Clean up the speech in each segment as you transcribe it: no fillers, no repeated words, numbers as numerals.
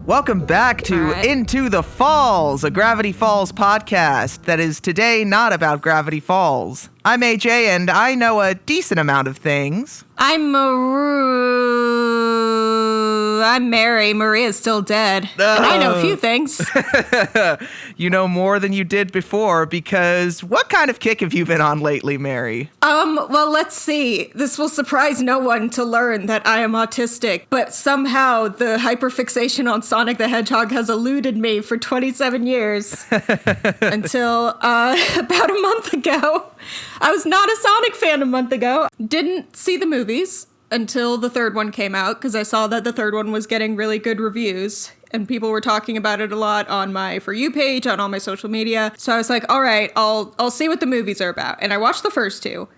Welcome back to Into the Falls, a Gravity Falls podcast that is today not about Gravity Falls. I'm AJ, and I know a decent amount of things. I'm Mary. Maria's still dead. And I know a few things. You know more than you did before, because what kind of kick have you been on lately, Mary? Well, let's see. This will surprise no one to learn that I am autistic, but somehow the hyperfixation on Sonic the Hedgehog has eluded me for 27 years. Until about a month ago. I was not a Sonic fan a month ago. Didn't see the movies until the third one came out, because I saw that the third one was getting really good reviews, and people were talking about it a lot on my For You page, on all my social media. So I was like, all right, I'll see what the movies are about. And I watched the first two,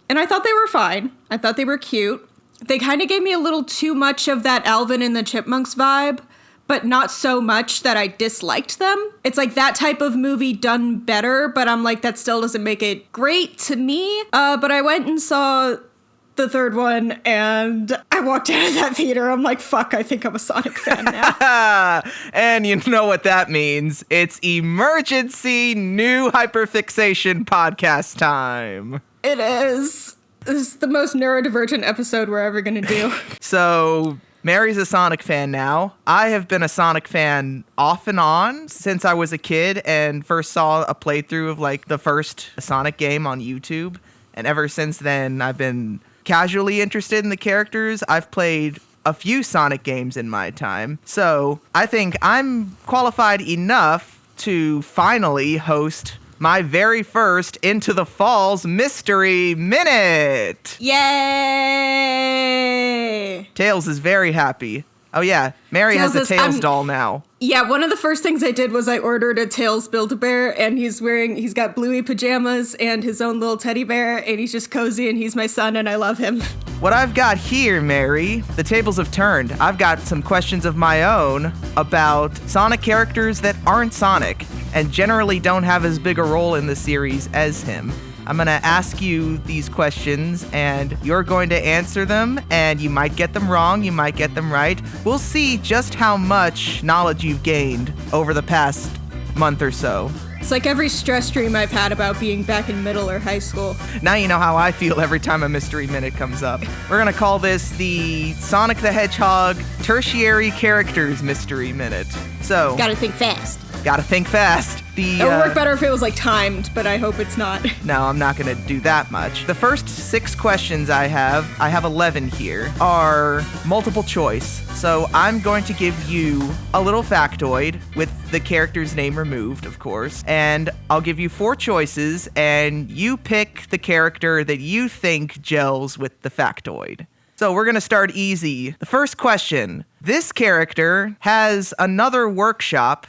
and I thought they were fine. I thought they were cute. They kind of gave me a little too much of that Alvin and the Chipmunks vibe, but not so much that I disliked them. It's like that type of movie done better, but I'm like, that still doesn't make it great to me. But I went and saw the third one, and I walked out of that theater. I'm like, fuck, I think I'm a Sonic fan now. And you know what that means. It's emergency new hyperfixation podcast time. It is. This is the most neurodivergent episode we're ever going to do. So Mary's a Sonic fan now. I have been a Sonic fan off and on since I was a kid and first saw a playthrough of like the first Sonic game on YouTube. And ever since then, I've been casually interested in the characters. I've played a few Sonic games in my time. So I think I'm qualified enough to finally host my very first Into the Falls Mystery Minute. Yay! Tails is very happy. Oh yeah, Mary has a Tails doll now. Yeah, one of the first things I did was I ordered a Tails Build-A-Bear, and he's got bluey pajamas and his own little teddy bear, and he's just cozy, and he's my son, and I love him. What I've got here, Mary, the tables have turned. I've got some questions of my own about Sonic characters that aren't Sonic and generally don't have as big a role in the series as him. I'm going to ask you these questions, and you're going to answer them, and you might get them wrong, you might get them right. We'll see just how much knowledge you've gained over the past month or so. It's like every stress dream I've had about being back in middle or high school. Now you know how I feel every time a Mystery Minute comes up. We're going to call this the Sonic the Hedgehog Tertiary Characters Mystery Minute. So, gotta think fast. Gotta think fast. It would work better if it was like timed, but I hope it's not. No, I'm not gonna do that much. The first 6 questions I have 11 here, are multiple choice. So I'm going to give you a little factoid with the character's name removed, of course, and I'll give you 4 choices, and you pick the character that you think gels with the factoid. So we're gonna start easy. The first question: this character has another workshop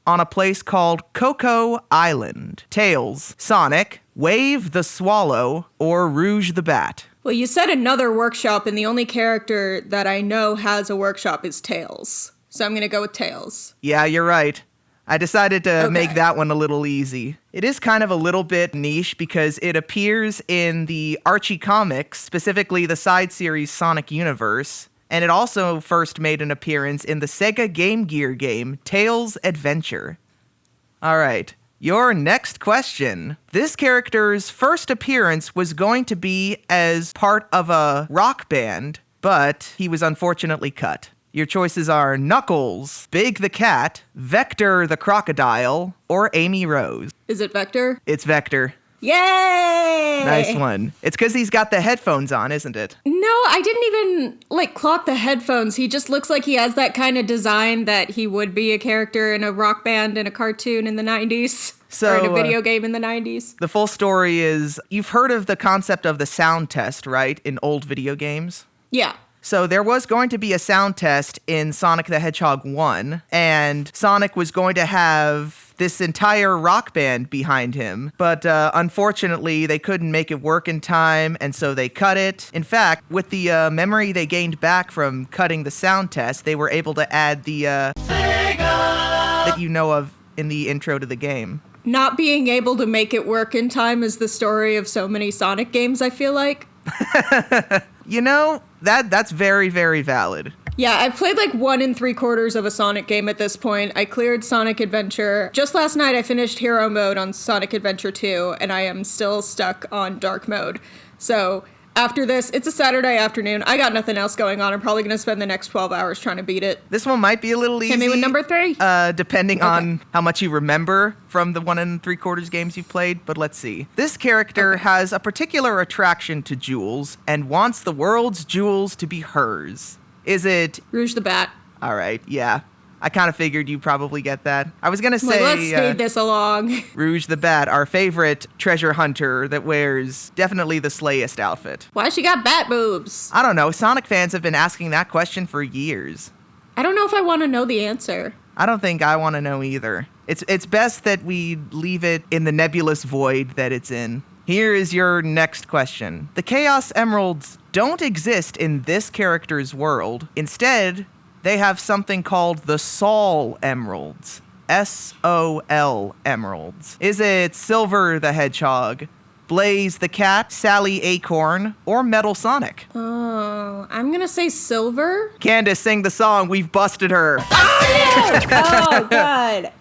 on a place called Cocoa Island. Tails, Sonic, Wave the Swallow, or Rouge the Bat? Well, you said another workshop, and the only character that I know has a workshop is Tails. So I'm going to go with Tails. Yeah, you're right. I decided to make that one a little easy. It is kind of a little bit niche because it appears in the Archie comics, specifically the side series Sonic Universe. And it also first made an appearance in the Sega Game Gear game, Tails Adventure. All right, your next question. This character's first appearance was going to be as part of a rock band, but he was unfortunately cut. Your choices are Knuckles, Big the Cat, Vector the Crocodile, or Amy Rose. Is it Vector? It's Vector. Yay! Nice one. It's because he's got the headphones on, isn't it? No, I didn't even, clock the headphones. He just looks like he has that kind of design that he would be a character in a rock band in a cartoon in the 90s. Or in a video game in the 90s. The full story is, you've heard of the concept of the sound test, right, in old video games? Yeah. So there was going to be a sound test in Sonic the Hedgehog 1, and Sonic was going to have this entire rock band behind him, but unfortunately they couldn't make it work in time, and so they cut it. In fact, with the memory they gained back from cutting the sound test, they were able to add the Sega that you know of in the intro to the game. Not being able to make it work in time is the story of so many Sonic games, I feel like. You know, that's very, very valid. Yeah, I've played like 1 3/4 of a Sonic game at this point. I cleared Sonic Adventure. Just last night, I finished Hero Mode on Sonic Adventure 2, and I am still stuck on Dark Mode. So after this, it's a Saturday afternoon. I got nothing else going on. I'm probably going to spend the next 12 hours trying to beat it. This one might be a little easy. Hit me with number 3. Depending on how much you remember from the 1 3/4 games you've played, but let's see. This character has a particular attraction to jewels and wants the world's jewels to be hers. Is it... Rouge the Bat. All right, yeah. I kind of figured you'd probably get that. I was going to say... let's speed this along. Rouge the Bat, our favorite treasure hunter that wears definitely the slayest outfit. Why she got bat boobs? I don't know. Sonic fans have been asking that question for years. I don't know if I want to know the answer. I don't think I want to know either. It's best that we leave it in the nebulous void that it's in. Here is your next question. The Chaos Emeralds don't exist in this character's world. Instead, they have something called the Sol Emeralds. S-O-L Emeralds. Is it Silver the Hedgehog, Blaze the Cat, Sally Acorn, or Metal Sonic? Oh, I'm going to say Silver. Candace, sing the song. We've busted her. Oh, God.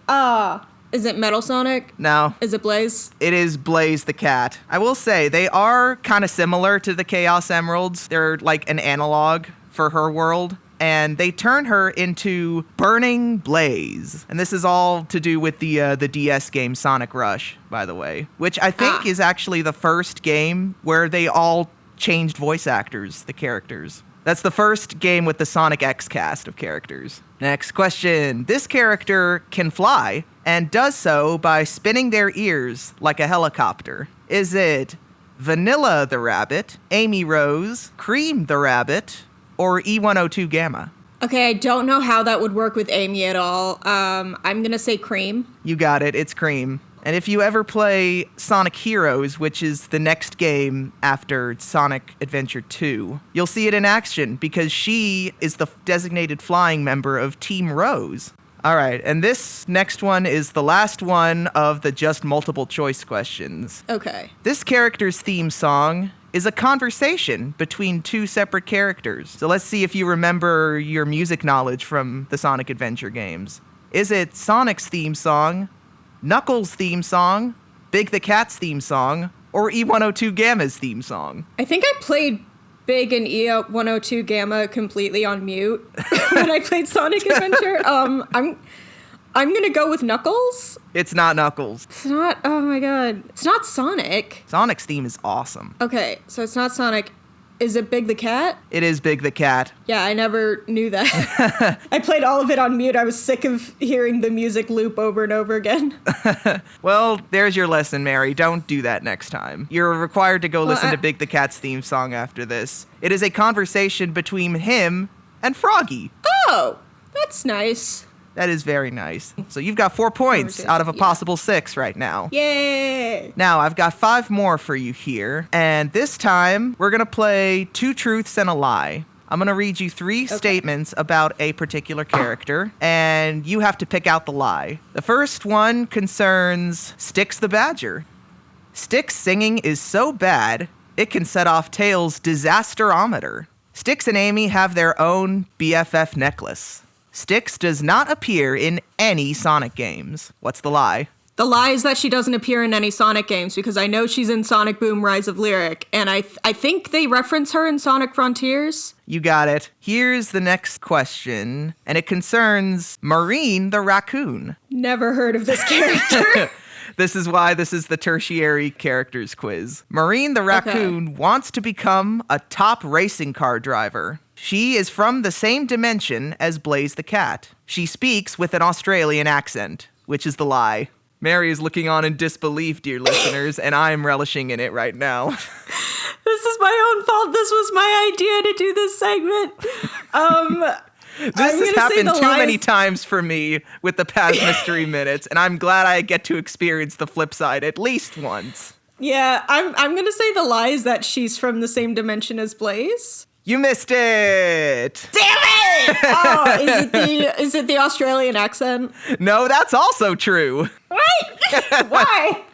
Is it Metal Sonic? No. Is it Blaze? It is Blaze the Cat. I will say, they are kind of similar to the Chaos Emeralds. They're like an analog for her world. And they turn her into Burning Blaze. And this is all to do with the DS game Sonic Rush, by the way. Which I think is actually the first game where they all changed voice actors, the characters. That's the first game with the Sonic X cast of characters. Next question. This character can fly and does so by spinning their ears like a helicopter. Is it Vanilla the Rabbit, Amy Rose, Cream the Rabbit, or E102 Gamma? Okay, I don't know how that would work with Amy at all. I'm going to say Cream. You got it. It's Cream. And if you ever play Sonic Heroes, which is the next game after Sonic Adventure 2, you'll see it in action because she is the designated flying member of Team Rose. All right, and this next one is the last one of the just multiple choice questions. Okay. This character's theme song is a conversation between 2 separate characters. So let's see if you remember your music knowledge from the Sonic Adventure games. Is it Sonic's theme song, Knuckles' theme song, Big the Cat's theme song, or E102 Gamma's theme song? I think I played Big and E102 Gamma completely on mute when I played Sonic Adventure. I'm gonna go with Knuckles. It's not Knuckles. It's not. Oh my God! It's not Sonic. Sonic's theme is awesome. Okay, so it's not Sonic. Is it Big the Cat? It is Big the Cat. Yeah, I never knew that. I played all of it on mute. I was sick of hearing the music loop over and over again. Well, there's your lesson, Mary. Don't do that next time. You're required to go listen to Big the Cat's theme song after this. It is a conversation between him and Froggy. Oh, that's nice. That is very nice. So you've got 4 points out of a possible 6 right now. Yay! Now, I've got 5 more for you here. And this time, we're going to play 2 truths and a lie. I'm going to read you 3 statements about a particular character, and you have to pick out the lie. The first one concerns Styx the Badger. Styx singing is so bad, it can set off Tails' disasterometer. Styx and Amy have their own BFF necklace. Styx does not appear in any Sonic games. What's the lie? The lie is that she doesn't appear in any Sonic games because I know she's in Sonic Boom Rise of Lyric, and I think they reference her in Sonic Frontiers. You got it. Here's the next question, and it concerns Maureen the Raccoon. Never heard of this character. This is why this is the tertiary characters quiz. Maureen the Raccoon wants to become a top racing car driver. She is from the same dimension as Blaze the Cat. She speaks with an Australian accent, which is the lie. Mary is looking on in disbelief, dear listeners, and I am relishing in it right now. This is my own fault. This was my idea to do this segment. This has happened too many times for me with the past Mystery Minutes, and I'm glad I get to experience the flip side at least once. Yeah, I'm going to say the lie is that she's from the same dimension as Blaze. You missed it! Damn it! Oh, is it the Australian accent? No, that's also true. What? Why?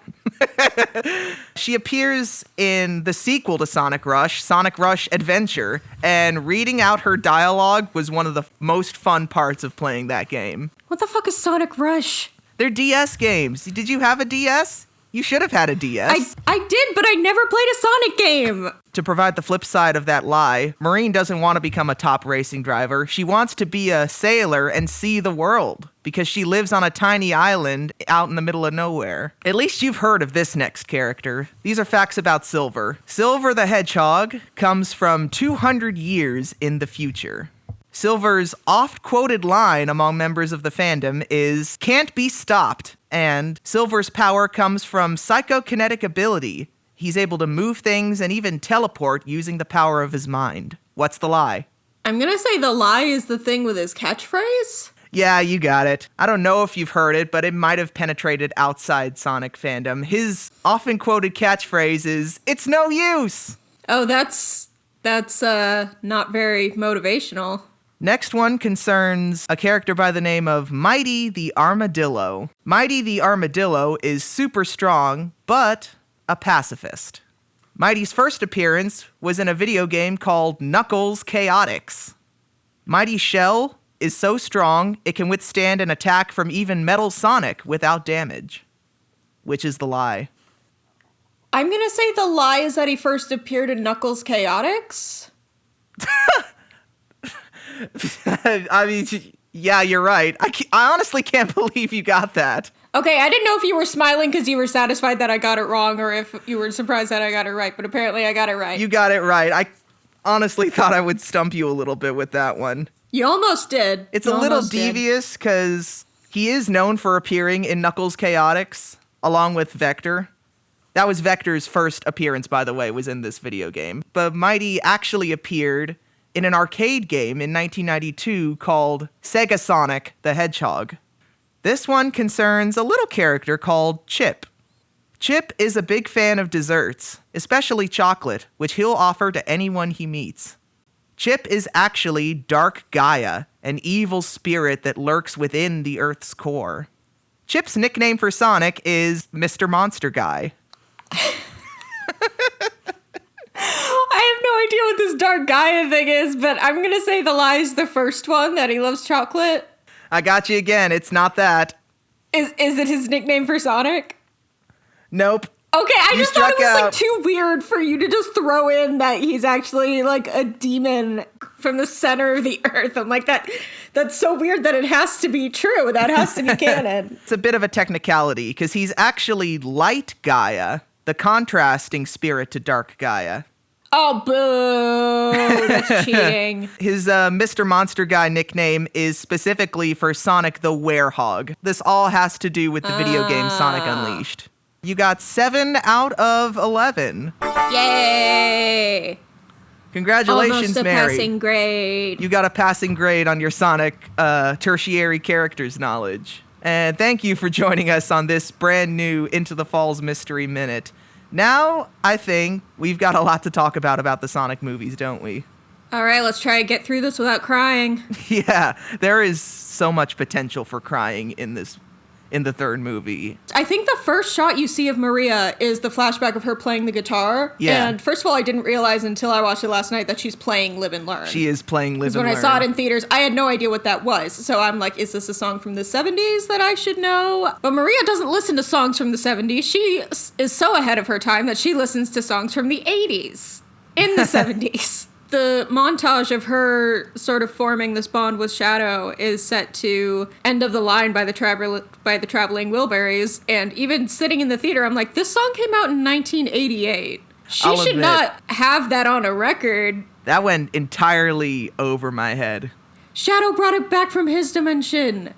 She appears in the sequel to Sonic Rush Adventure, and reading out her dialogue was one of the most fun parts of playing that game. What the fuck is Sonic Rush? They're DS games. Did you have a DS? You should have had a DS. I did, but I never played a Sonic game. To provide the flip side of that lie, Maureen doesn't want to become a top racing driver. She wants to be a sailor and see the world because she lives on a tiny island out in the middle of nowhere. At least you've heard of this next character. These are facts about Silver. Silver the Hedgehog comes from 200 years in the future. Silver's oft-quoted line among members of the fandom is, "Can't be stopped," and Silver's power comes from psychokinetic ability. He's able to move things and even teleport using the power of his mind. What's the lie? I'm gonna say the lie is the thing with his catchphrase? Yeah, you got it. I don't know if you've heard it, but it might have penetrated outside Sonic fandom. His often quoted catchphrase is, "It's no use!" Oh, that's not very motivational. Next one concerns a character by the name of Mighty the Armadillo. Mighty the Armadillo is super strong, but a pacifist. Mighty's first appearance was in a video game called Knuckles Chaotix. Mighty's shell is so strong it can withstand an attack from even Metal Sonic without damage. Which is the lie? I'm gonna say the lie is that he first appeared in Knuckles Chaotix. I mean, yeah, you're right. I honestly can't believe you got that. Okay, I didn't know if you were smiling because you were satisfied that I got it wrong or if you were surprised that I got it right, but apparently I got it right. You got it right. I honestly thought I would stump you a little bit with that one. You almost did. It's a little devious because he is known for appearing in Knuckles Chaotix along with Vector. That was Vector's first appearance, by the way, was in this video game. But Mighty actually appeared in an arcade game in 1992 called Sega Sonic the Hedgehog. This one concerns a little character called Chip. Chip is a big fan of desserts, especially chocolate, which he'll offer to anyone he meets. Chip is actually Dark Gaia, an evil spirit that lurks within the Earth's core. Chip's nickname for Sonic is Mr. Monster Guy. I have no idea what this Dark Gaia thing is, but I'm going to say the lie is the first one, that he loves chocolate. I got you again. It's not that. Is it his nickname for Sonic? Nope. Okay, I You just thought it was struck like out. too weird for you to just throw in that he's actually like a demon from the center of the earth. I'm like, that's so weird that it has to be true. That has to be canon. It's a bit of a technicality because he's actually Light Gaia, the contrasting spirit to Dark Gaia. Oh, boo. That's cheating. His Mr. Monster Guy nickname is specifically for Sonic the Werehog. This all has to do with the video game Sonic Unleashed. You got 7 out of 11. Yay. Congratulations, Almost a Mary. passing grade. You got a passing grade on your Sonic tertiary characters knowledge. And thank you for joining us on this brand new Into the Falls Mystery Minute. Now, I think we've got a lot to talk about the Sonic movies, don't we? All right, let's try to get through this without crying. Yeah, there is so much potential for crying in the third movie. I think the first shot you see of Maria is the flashback of her playing the guitar. Yeah. And first of all, I didn't realize until I watched it last night that she's playing Live and Learn. She is playing Live and When Learn. I saw it in theaters, I had no idea what that was. So I'm like, is this a song from the 70s that I should know? But Maria doesn't listen to songs from the 70s. She is so ahead of her time that she listens to songs from the 80s in the 70s. The montage of her sort of forming this bond with Shadow is set to End of the Line by the Traveling Wilburys. And even sitting in the theater, I'm like, this song came out in 1988. She I'll should admit. not have that on a record. That went entirely over my head. Shadow brought it back from his dimension.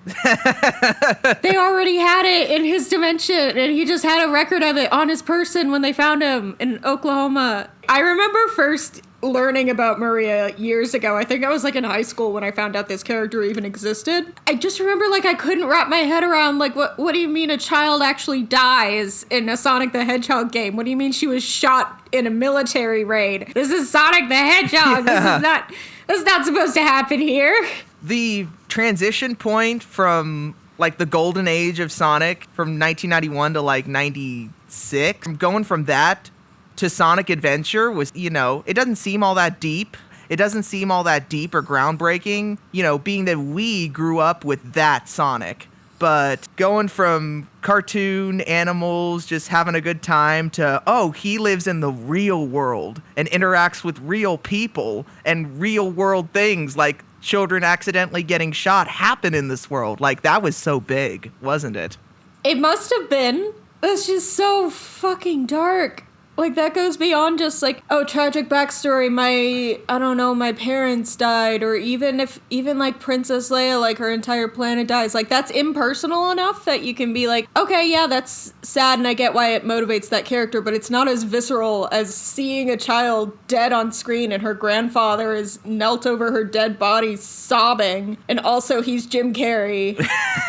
They already had it in his dimension, and he just had a record of it on his person when they found him in Oklahoma. I remember first learning about Maria years ago. I think I was like in high school when I found out this character even existed. I just remember like I couldn't wrap my head around like what do you mean a child actually dies in a Sonic the Hedgehog game? What do you mean she was shot in a military raid? This is Sonic the Hedgehog. Yeah. This is not supposed to happen here. The transition point from like the golden age of Sonic from 1991 to like 95 6. Going from that to Sonic Adventure was, it doesn't seem all that deep. It doesn't seem all that deep or groundbreaking, being that we grew up with that Sonic. But going from cartoon animals just having a good time to, he lives in the real world and interacts with real people, and real world things like children accidentally getting shot happen in this world. Like, that was so big, wasn't it? It must have been. That's just so fucking dark. Like, that goes beyond just, like, tragic backstory, my parents died, or even like, Princess Leia, like, her entire planet dies. Like, that's impersonal enough that you can be like, okay, yeah, that's sad, and I get why it motivates that character, but it's not as visceral as seeing a child dead on screen, and her grandfather is knelt over her dead body sobbing, and also he's Jim Carrey.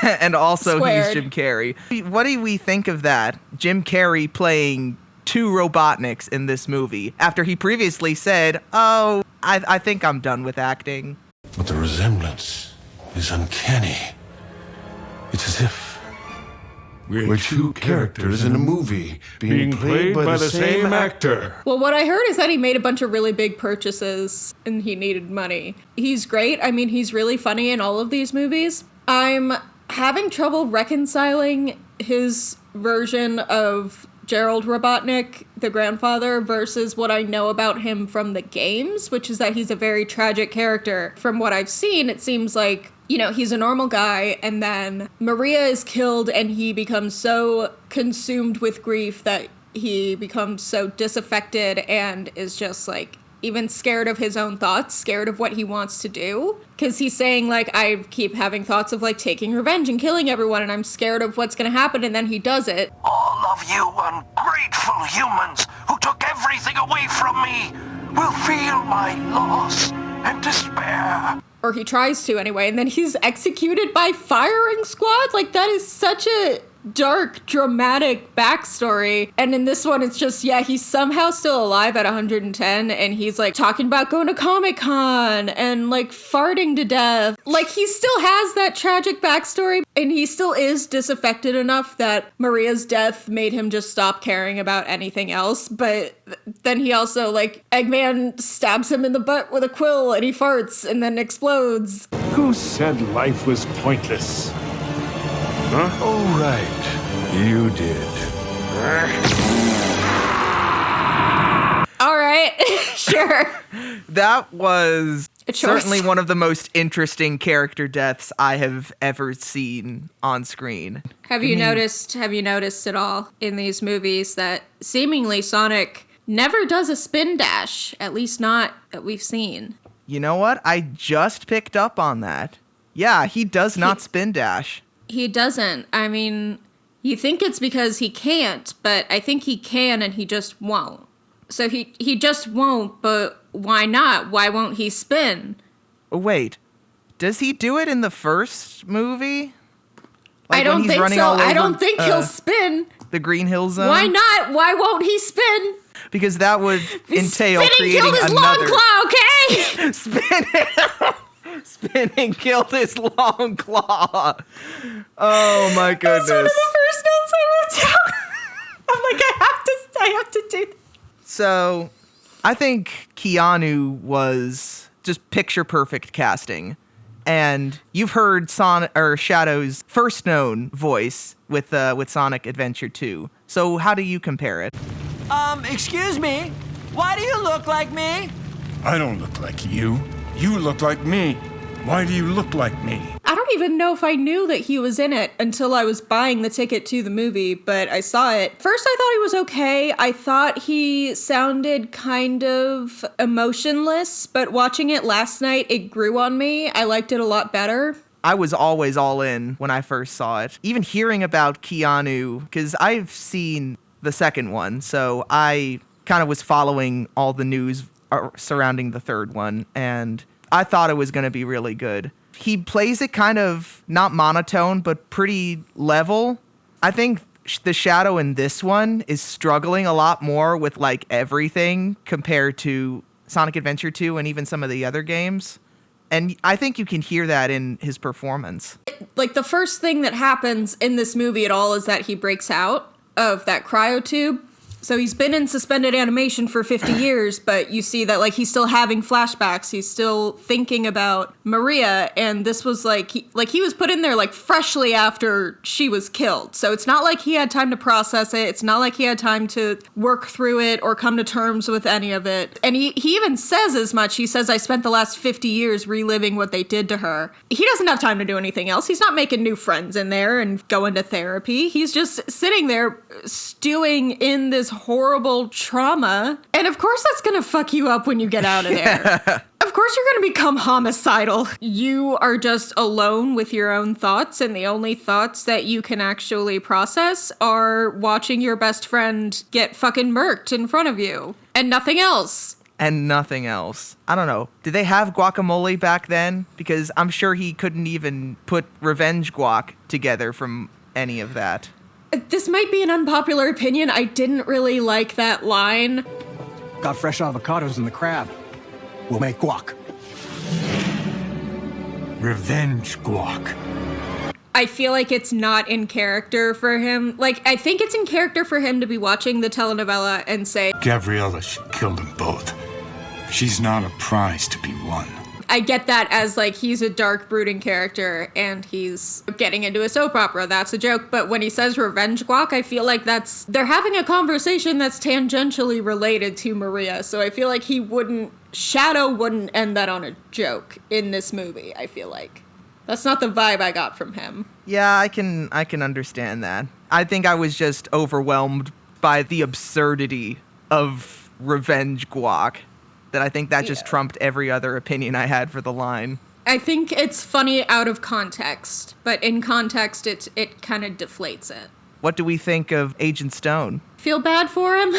And also Squared. He's Jim Carrey. What do we think of that? Jim Carrey playing 2 Robotniks in this movie, after he previously said, I think I'm done with acting. But the resemblance is uncanny. It's as if we're 2 characters in a movie being played by the same actor. Well, what I heard is that he made a bunch of really big purchases and he needed money. He's great. I mean, he's really funny in all of these movies. I'm having trouble reconciling his version of Gerald Robotnik, the grandfather, versus what I know about him from the games, which is that he's a very tragic character. From what I've seen, it seems like, he's a normal guy, and then Maria is killed, and he becomes so consumed with grief that he becomes so disaffected and is just, like, even scared of his own thoughts, scared of what he wants to do. Because he's saying, like, I keep having thoughts of, like, taking revenge and killing everyone, and I'm scared of what's going to happen, and then he does it. All of you ungrateful humans who took everything away from me will feel my loss and despair. Or he tries to anyway, and then he's executed by firing squad? Like, that is such a dark, dramatic backstory. And in this one, it's just, he's somehow still alive at 110, and he's, like, talking about going to Comic-Con and, like, farting to death. Like, he still has that tragic backstory, and he still is disaffected enough that Maria's death made him just stop caring about anything else. But then he also, like, Eggman stabs him in the butt with a quill, and he farts and then explodes. Who said life was pointless? Huh? Oh, right. You did. All right, sure. That was A choice. certainly one of the most interesting character deaths I have ever seen on screen. Have you noticed at all in these movies that seemingly Sonic never does a spin dash, at least not that we've seen? You know what? I just picked up on that. Yeah, he does not spin dash. He doesn't. I mean, you think it's because he can't, but I think he can and he just won't. So he just won't, but why not? Why won't he spin? Oh, wait. Does he do it in the first movie? I don't think so. I don't think he'll spin. The Green Hill Zone? Why not? Why won't he spin? Because that would entail Spinning creating killed his another... long claw, okay? Spinning killed his long claw. Oh my goodness. That's one of the first notes I wrote down. I'm like, I have to do that. So, I think Keanu was just picture perfect casting. And you've heard Shadow's first known voice with Sonic Adventure 2. So how do you compare it? Excuse me? Why do you look like me? I don't look like you. You look like me. Why do you look like me? I don't even know if I knew that he was in it until I was buying the ticket to the movie, but I saw it. First, I thought he was okay. I thought he sounded kind of emotionless, but watching it last night, it grew on me. I liked it a lot better. I was always all in when I first saw it. Even hearing about Keanu, because I've seen the second one, so I kind of was following all the news surrounding the third one, and I thought it was going to be really good. He plays it kind of not monotone, but pretty level. I think the Shadow in this one is struggling a lot more with like everything compared to Sonic Adventure 2 and even some of the other games. And I think you can hear that in his performance. Like, the first thing that happens in this movie at all is that he breaks out of that cryotube. So he's been in suspended animation for 50 years, but you see that, like, he's still having flashbacks. He's still thinking about Maria, and this was, like, he was put in there, like, freshly after she was killed. So it's not like he had time to process it. It's not like he had time to work through it or come to terms with any of it. And he even says as much. He says, I spent the last 50 years reliving what they did to her. He doesn't have time to do anything else. He's not making new friends in there and going to therapy. He's just sitting there stewing in this horrible trauma. And of course that's gonna fuck you up when you get out of there. Of course you're gonna become homicidal. You are just alone with your own thoughts, and the only thoughts that you can actually process are watching your best friend get fucking murked in front of you. And nothing else. And nothing else. I don't know. Did they have guacamole back then? Because I'm sure he couldn't even put revenge guac together from any of that. This might be an unpopular opinion. I didn't really like that line. Got fresh avocados in the crab. We'll make guac. Revenge guac. I feel like it's not in character for him. Like, I think it's in character for him to be watching the telenovela and say, Gabriella should kill them both. She's not a prize to be won. I get that as, like, he's a dark, brooding character and he's getting into a soap opera. That's a joke. But when he says revenge guac, I feel like they're having a conversation that's tangentially related to Maria. So I feel like Shadow wouldn't end that on a joke in this movie, I feel like. That's not the vibe I got from him. Yeah, I can understand that. I think I was just overwhelmed by the absurdity of revenge guac. That I think that just trumped every other opinion I had for the line. I think it's funny out of context, but in context, it kind of deflates it. What do we think of Agent Stone? Feel bad for him.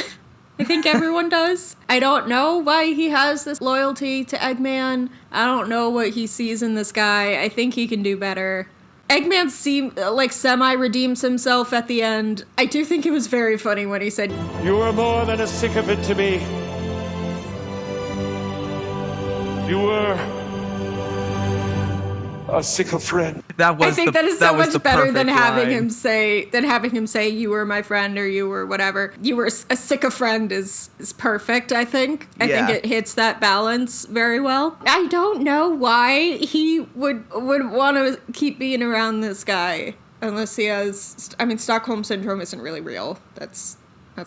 I think everyone does. I don't know why he has this loyalty to Eggman. I don't know what he sees in this guy. I think he can do better. Eggman semi-redeems himself at the end. I do think it was very funny when he said, You were more than a sycophant to me. You were a sycophant. I think that is so much better than having line. him say you were my friend or you were whatever. You were a sycophant is perfect, I think. I think it hits that balance very well. I don't know why he would want to keep being around this guy unless he has Stockholm syndrome isn't really real. That's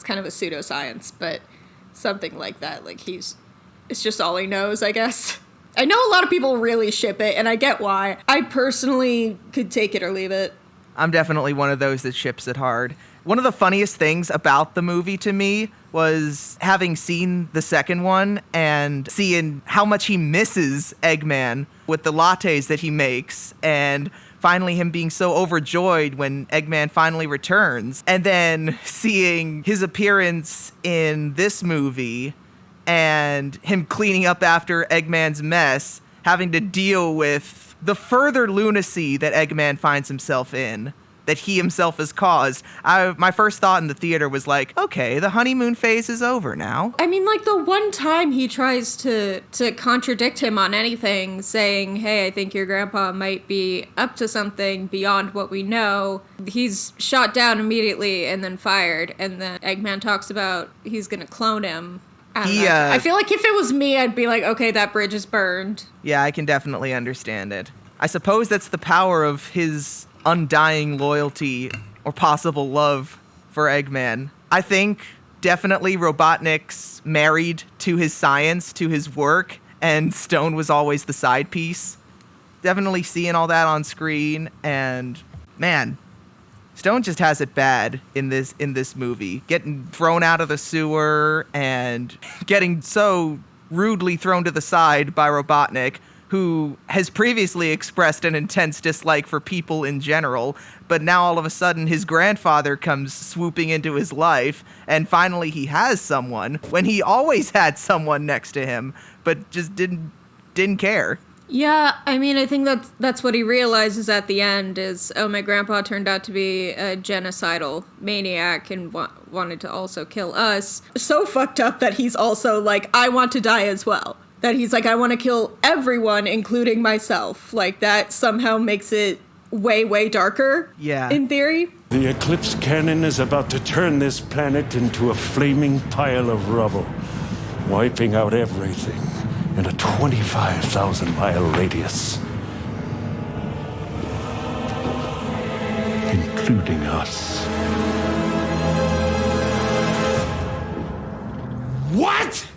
kind of a pseudoscience, but something like that, like it's just all he knows, I guess. I know a lot of people really ship it, and I get why. I personally could take it or leave it. I'm definitely one of those that ships it hard. One of the funniest things about the movie to me was having seen the second one and seeing how much he misses Eggman with the lattes that he makes, and finally him being so overjoyed when Eggman finally returns, and then seeing his appearance in this movie and him cleaning up after Eggman's mess, having to deal with the further lunacy that Eggman finds himself in, that he himself has caused. My first thought in the theater was like, okay, the honeymoon phase is over now. I mean, like, the one time he tries to contradict him on anything, saying, hey, I think your grandpa might be up to something beyond what we know, he's shot down immediately and then fired. And then Eggman talks about he's going to clone him. I feel like if it was me, I'd be like, okay, that bridge is burned. Yeah, I can definitely understand it. I suppose that's the power of his undying loyalty or possible love for Eggman. I think definitely Robotnik's married to his science, to his work, and Stone was always the side piece. Definitely seeing all that on screen, and man, Stone just has it bad in this movie. Getting thrown out of the sewer and getting so rudely thrown to the side by Robotnik, who has previously expressed an intense dislike for people in general, but now all of a sudden his grandfather comes swooping into his life, and finally he has someone, when he always had someone next to him, but just didn't care. Yeah, I mean, I think that's what he realizes at the end is, oh, my grandpa turned out to be a genocidal maniac and wanted to also kill us. So fucked up that he's also like, I want to die as well. That he's like, I want to kill everyone, including myself. Like, that somehow makes it way, way darker. Yeah. In theory. The Eclipse cannon is about to turn this planet into a flaming pile of rubble, wiping out everything in a 25,000-mile radius, including us. What?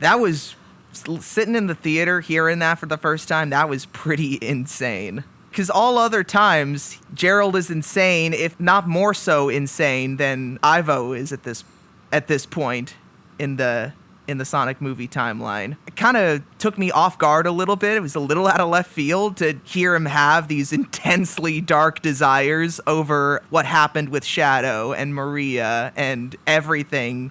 That was sitting in the theater, hearing that for the first time. That was pretty insane. Because all other times, Gerald is insane, if not more so insane than Ivo is at this point in the Sonic movie timeline. It kind of took me off guard a little bit. It was a little out of left field to hear him have these intensely dark desires over what happened with Shadow and Maria and everything.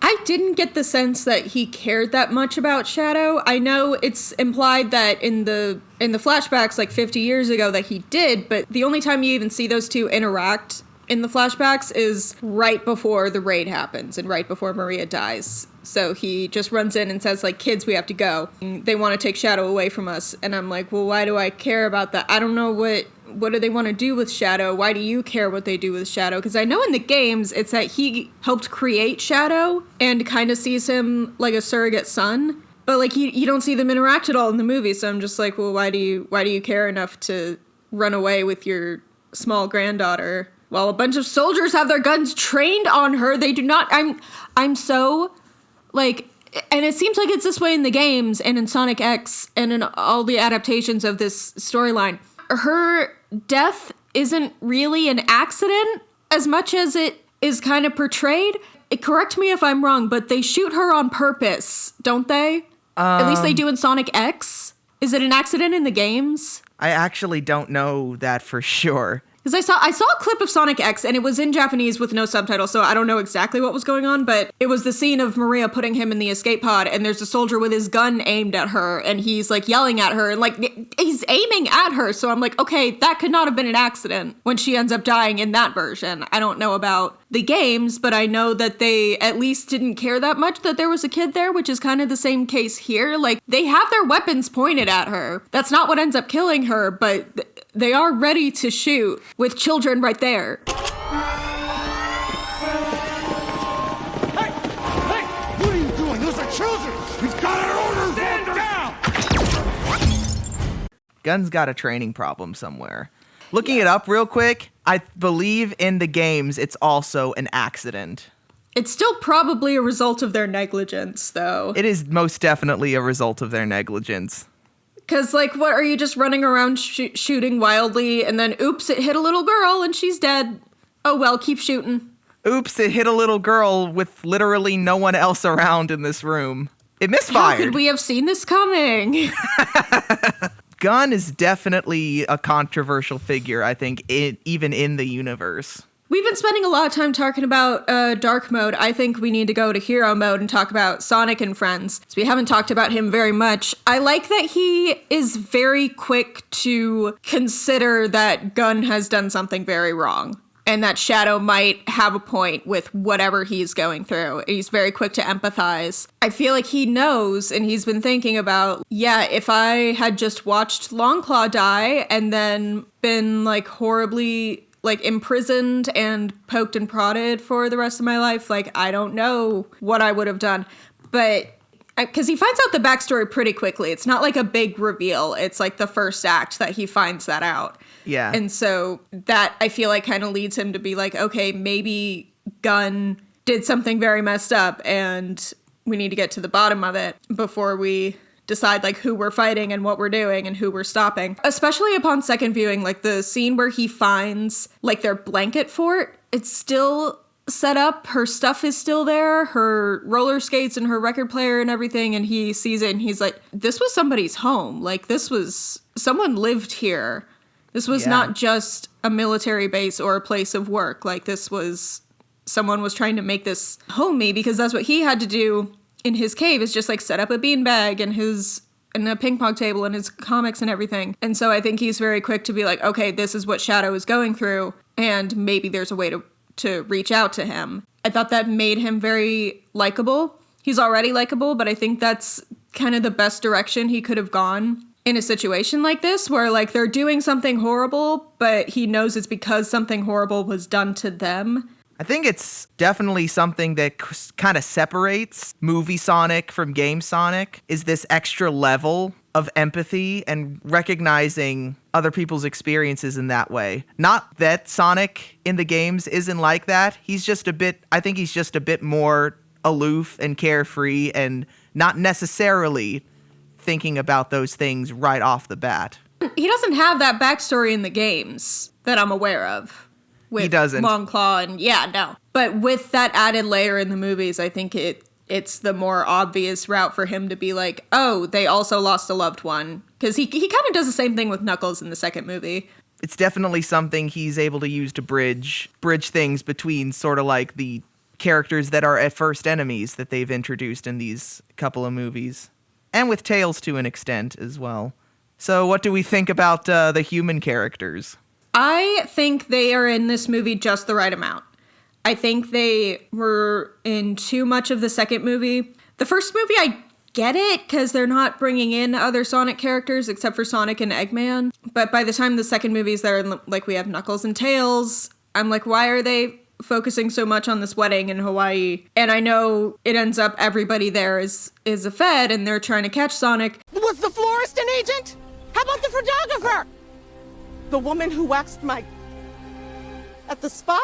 I didn't get the sense that he cared that much about Shadow. I know it's implied that in the flashbacks like 50 years ago that he did, but the only time you even see those two interact in the flashbacks is right before the raid happens and right before Maria dies. So he just runs in and says, like, kids, we have to go. They want to take Shadow away from us. And I'm like, well, why do I care about that? I don't know what do they want to do with Shadow? Why do you care what they do with Shadow? Because I know in the games, it's that he helped create Shadow and kind of sees him like a surrogate son. But, like, you don't see them interact at all in the movie. So I'm just like, well, why do you care enough to run away with your small granddaughter while a bunch of soldiers have their guns trained on her? They do not. I'm so, like, and it seems like it's this way in the games and in Sonic X and in all the adaptations of this storyline. Her death isn't really an accident as much as it is kind of portrayed. Correct me if I'm wrong, but they shoot her on purpose, don't they? At least they do in Sonic X. Is it an accident in the games? I actually don't know that for sure. Because I saw a clip of Sonic X, and it was in Japanese with no subtitles, so I don't know exactly what was going on, but it was the scene of Maria putting him in the escape pod, and there's a soldier with his gun aimed at her, and he's, like, yelling at her, and, like, he's aiming at her, so I'm like, okay, that could not have been an accident when she ends up dying in that version. I don't know about the games, but I know that they at least didn't care that much that there was a kid there, which is kind of the same case here. Like, they have their weapons pointed at her. That's not what ends up killing her, but they are ready to shoot with children right there. Hey! What are you doing? Those are children! We've got an order! Stand down! Gun's got a training problem somewhere. Looking it up real quick, I believe in the games it's also an accident. It's still probably a result of their negligence, though. It is most definitely a result of their negligence. Because, like, what, are you just running around shooting wildly, and then, oops, it hit a little girl, and she's dead. Oh, well, keep shooting. Oops, it hit a little girl with literally no one else around in this room. It misfired. How could we have seen this coming? Gunn is definitely a controversial figure, I think, even in the universe. We've been spending a lot of time talking about dark mode. I think we need to go to hero mode and talk about Sonic and Friends. So we haven't talked about him very much. I like that he is very quick to consider that Gunn has done something very wrong and that Shadow might have a point with whatever he's going through. He's very quick to empathize. I feel like he knows, and he's been thinking about, yeah, if I had just watched Longclaw die and then been, like, horribly, like, imprisoned and poked and prodded for the rest of my life, like, I don't know what I would have done. But because he finds out the backstory pretty quickly. It's not like a big reveal. It's like the first act that he finds that out. Yeah. And so that, I feel like, kind of leads him to be like, okay, maybe Gunn did something very messed up and we need to get to the bottom of it before we decide, like, who we're fighting and what we're doing and who we're stopping. Especially upon second viewing, like, the scene where he finds, like, their blanket fort, it's still set up. Her stuff is still there, her roller skates and her record player and everything, and he sees it and he's like, this was somebody's home. Like, this was, someone lived here. This was not just a military base or a place of work. Like, this was, someone was trying to make this homey, because that's what he had to do in his cave, is just, like, set up a beanbag and a ping pong table and his comics and everything. And so I think he's very quick to be like, okay, this is what Shadow is going through, and maybe there's a way to reach out to him. I thought that made him very likable. He's already likable, but I think that's kind of the best direction he could have gone in a situation like this where like they're doing something horrible, but he knows it's because something horrible was done to them. I think it's definitely something that kind of separates movie Sonic from game Sonic, is this extra level of empathy and recognizing other people's experiences in that way. Not that Sonic in the games isn't like that. I think he's just a bit more aloof and carefree and not necessarily thinking about those things right off the bat. He doesn't have that backstory in the games that I'm aware of. He doesn't. Longclaw and no. But with that added layer in the movies, I think it's the more obvious route for him to be like, oh, they also lost a loved one. Because he kind of does the same thing with Knuckles in the second movie. It's definitely something he's able to use to bridge things between sort of like the characters that are at first enemies that they've introduced in these couple of movies. And with Tails to an extent as well. So what do we think about the human characters? I think they are in this movie just the right amount. I think they were in too much of the second movie. The first movie, I get it, because they're not bringing in other Sonic characters except for Sonic and Eggman. But by the time the second movie's there, like we have Knuckles and Tails, I'm like, why are they focusing so much on this wedding in Hawaii? And I know it ends up everybody there is a Fed, and they're trying to catch Sonic. Was the florist an agent? How about the photographer? The woman who waxed at the spa?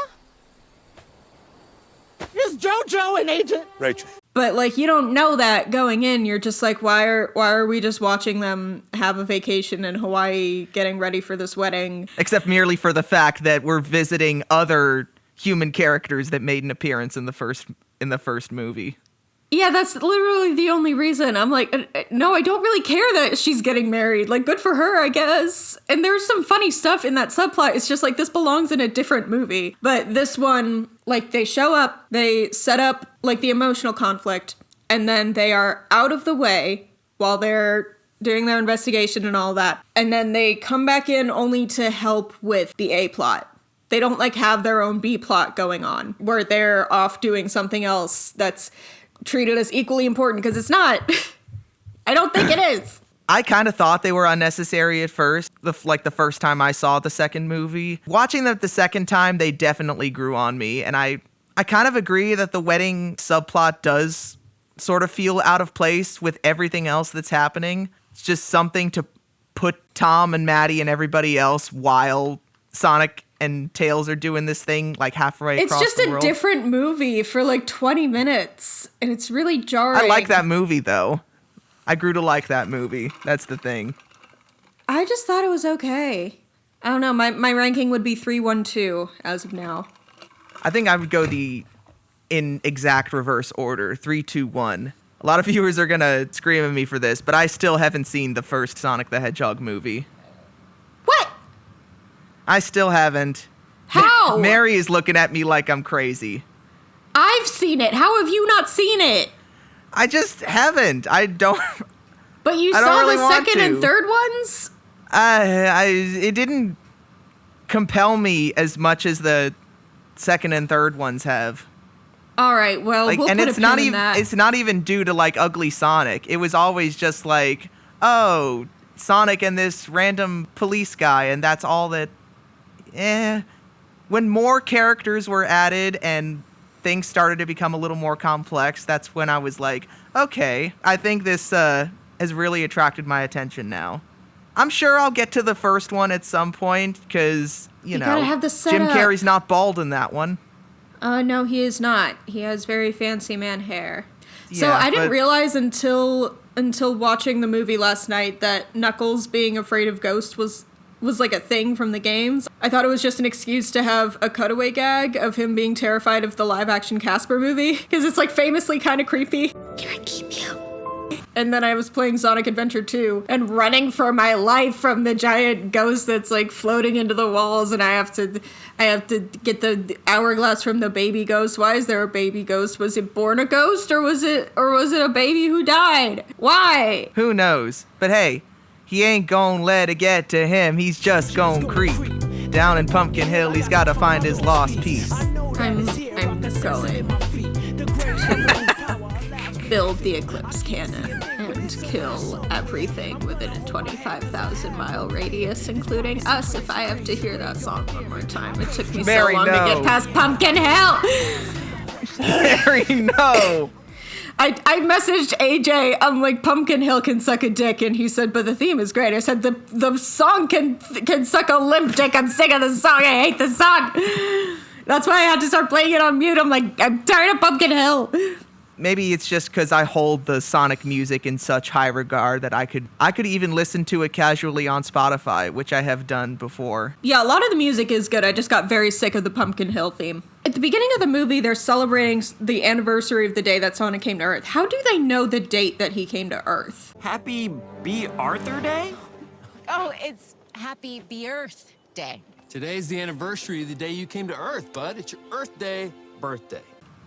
Is JoJo an agent? Rachel. But like, you don't know that going in. You're just like, why are we just watching them have a vacation in Hawaii, getting ready for this wedding? Except merely for the fact that we're visiting other human characters that made an appearance in the first movie. Yeah, that's literally the only reason. I'm like, no, I don't really care that she's getting married. Like, good for her, I guess. And there's some funny stuff in that subplot. It's just like, this belongs in a different movie. But this one, like, they show up, they set up, like, the emotional conflict, and then they are out of the way while they're doing their investigation and all that. And then they come back in only to help with the A plot. They don't, like, have their own B plot going on, where they're off doing something else that's treated as equally important, because it's not. I don't think it is. I kind of thought they were unnecessary at first, the first time I saw the second movie. Watching them the second time, they definitely grew on me, and I kind of agree that the wedding subplot does sort of feel out of place with everything else that's happening. It's just something to put Tom and Maddie and everybody else while Sonic and Tails are doing this thing like halfway across the world. It's just a different movie for like 20 minutes, and it's really jarring. I like that movie, though. I grew to like that movie. That's the thing. I just thought it was okay. I don't know. My ranking would be 3-1-2 as of now. I think I would go in exact reverse order, 3-2-1. A lot of viewers are going to scream at me for this, but I still haven't seen the first Sonic the Hedgehog movie. What? I still haven't. How? Mary is looking at me like I'm crazy. I've seen it. How have you not seen it? I just haven't. I don't. But you I saw really the want second to. and third ones? It didn't compel me as much as the second and third ones have. All right, well, we'll and put it's a not pin in even that. it's not even due to like ugly Sonic. It was always just like, oh, Sonic and this random police guy, and that's all that. When more characters were added and things started to become a little more complex, that's when I was like, okay, I think this has really attracted my attention now. I'm sure I'll get to the first one at some point, because, you know, gotta have the Jim setup. Carrey's not bald in that one. No, he is not. He has very fancy man hair. So Yeah, I didn't but- realize until watching the movie last night that Knuckles being afraid of ghosts was like a thing from the games. I thought it was just an excuse to have a cutaway gag of him being terrified of the live-action Casper movie, because it's like famously kind of creepy. Can I keep you? And then I was playing Sonic Adventure 2 and running for my life from the giant ghost that's like floating into the walls, and I have to get the hourglass from the baby ghost. Why is there a baby ghost? Was it born a ghost, or was it a baby who died? Why? Who knows? But hey, he ain't gon' let it get to him. He's just gon' creep. Down in Pumpkin Hill, he's gotta find his lost piece. I'm going to build the Eclipse cannon and and kill everything within a 25,000-mile radius, including us, if I have to hear that song one more time. It took me Mary, so long no. to get past Pumpkin Hill! Mary, no! I messaged AJ, I'm like, Pumpkin Hill can suck a dick, and he said, but the theme is great. I said, the song can suck a limp dick. I'm sick of the song. I hate the song. That's why I had to start playing it on mute. I'm like, I'm tired of Pumpkin Hill. Maybe it's just because I hold the Sonic music in such high regard that I could even listen to it casually on Spotify, which I have done before. Yeah, a lot of the music is good. I just got very sick of the Pumpkin Hill theme. At the beginning of the movie, they're celebrating the anniversary of the day that Sonic came to Earth. How do they know the date that he came to Earth? Happy B. Arthur Day? Oh, it's Happy Be Earth Day. Today's the anniversary of the day you came to Earth, bud. It's your Earth Day birthday.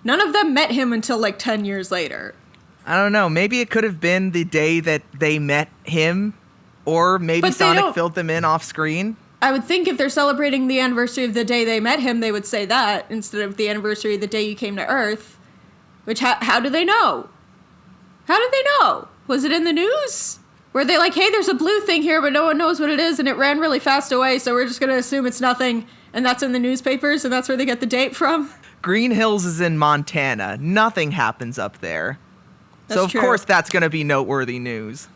None of them met him until like 10 years later. I don't know. Maybe it could have been the day that they met him, or maybe Sonic filled them in off screen. I would think if they're celebrating the anniversary of the day they met him, they would say that instead of the anniversary of the day you came to Earth. Which, how do they know? How did they know? Was it in the news? Were they like, hey, there's a blue thing here, but no one knows what it is, and it ran really fast away, so we're just going to assume it's nothing, and that's in the newspapers, and that's where they get the date from? Green Hills is in Montana. Nothing happens up there. That's so, of true. course, that's going to be noteworthy news.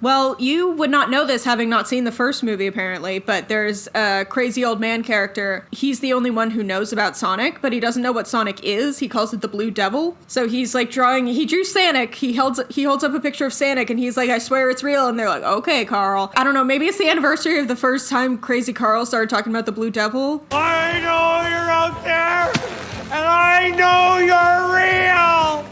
Well, you would not know this having not seen the first movie, apparently, but there's a crazy old man character. He's the only one who knows about Sonic, but he doesn't know what Sonic is. He calls it the Blue Devil. So he's like he drew Sonic. He holds up a picture of Sonic, and he's like, I swear it's real. And they're like, okay, Carl. I don't know, maybe it's the anniversary of the first time Crazy Carl started talking about the Blue Devil. I know you're out there, and I know you're real.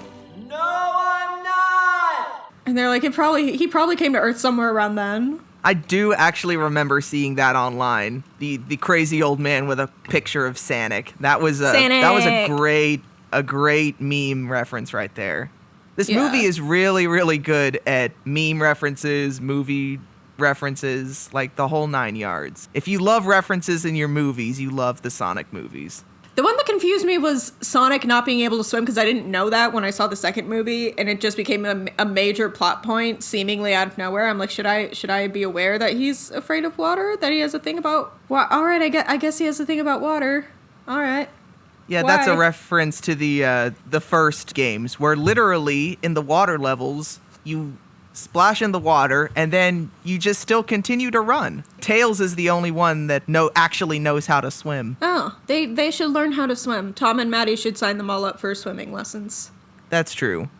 No, I'm not! And they're like, he probably came to Earth somewhere around then. I do actually remember seeing that online. The crazy old man with a picture of Sonic. That was a great meme reference right there. This movie is really, really good at meme references, movie references, like the whole 9 yards. If you love references in your movies, you love the Sonic movies. The one that confused me was Sonic not being able to swim, because I didn't know that when I saw the second movie, and it just became a major plot point, seemingly out of nowhere. I'm like, should I be aware that he's afraid of water? That he has a thing about all right, I guess he has a thing about water. All right. Yeah, Why? that's a reference to the first games, where literally in the water levels you splash in the water, and then you just still continue to run. Tails is the only one that actually knows how to swim. Oh, they should learn how to swim. Tom and Maddie should sign them all up for swimming lessons. That's true.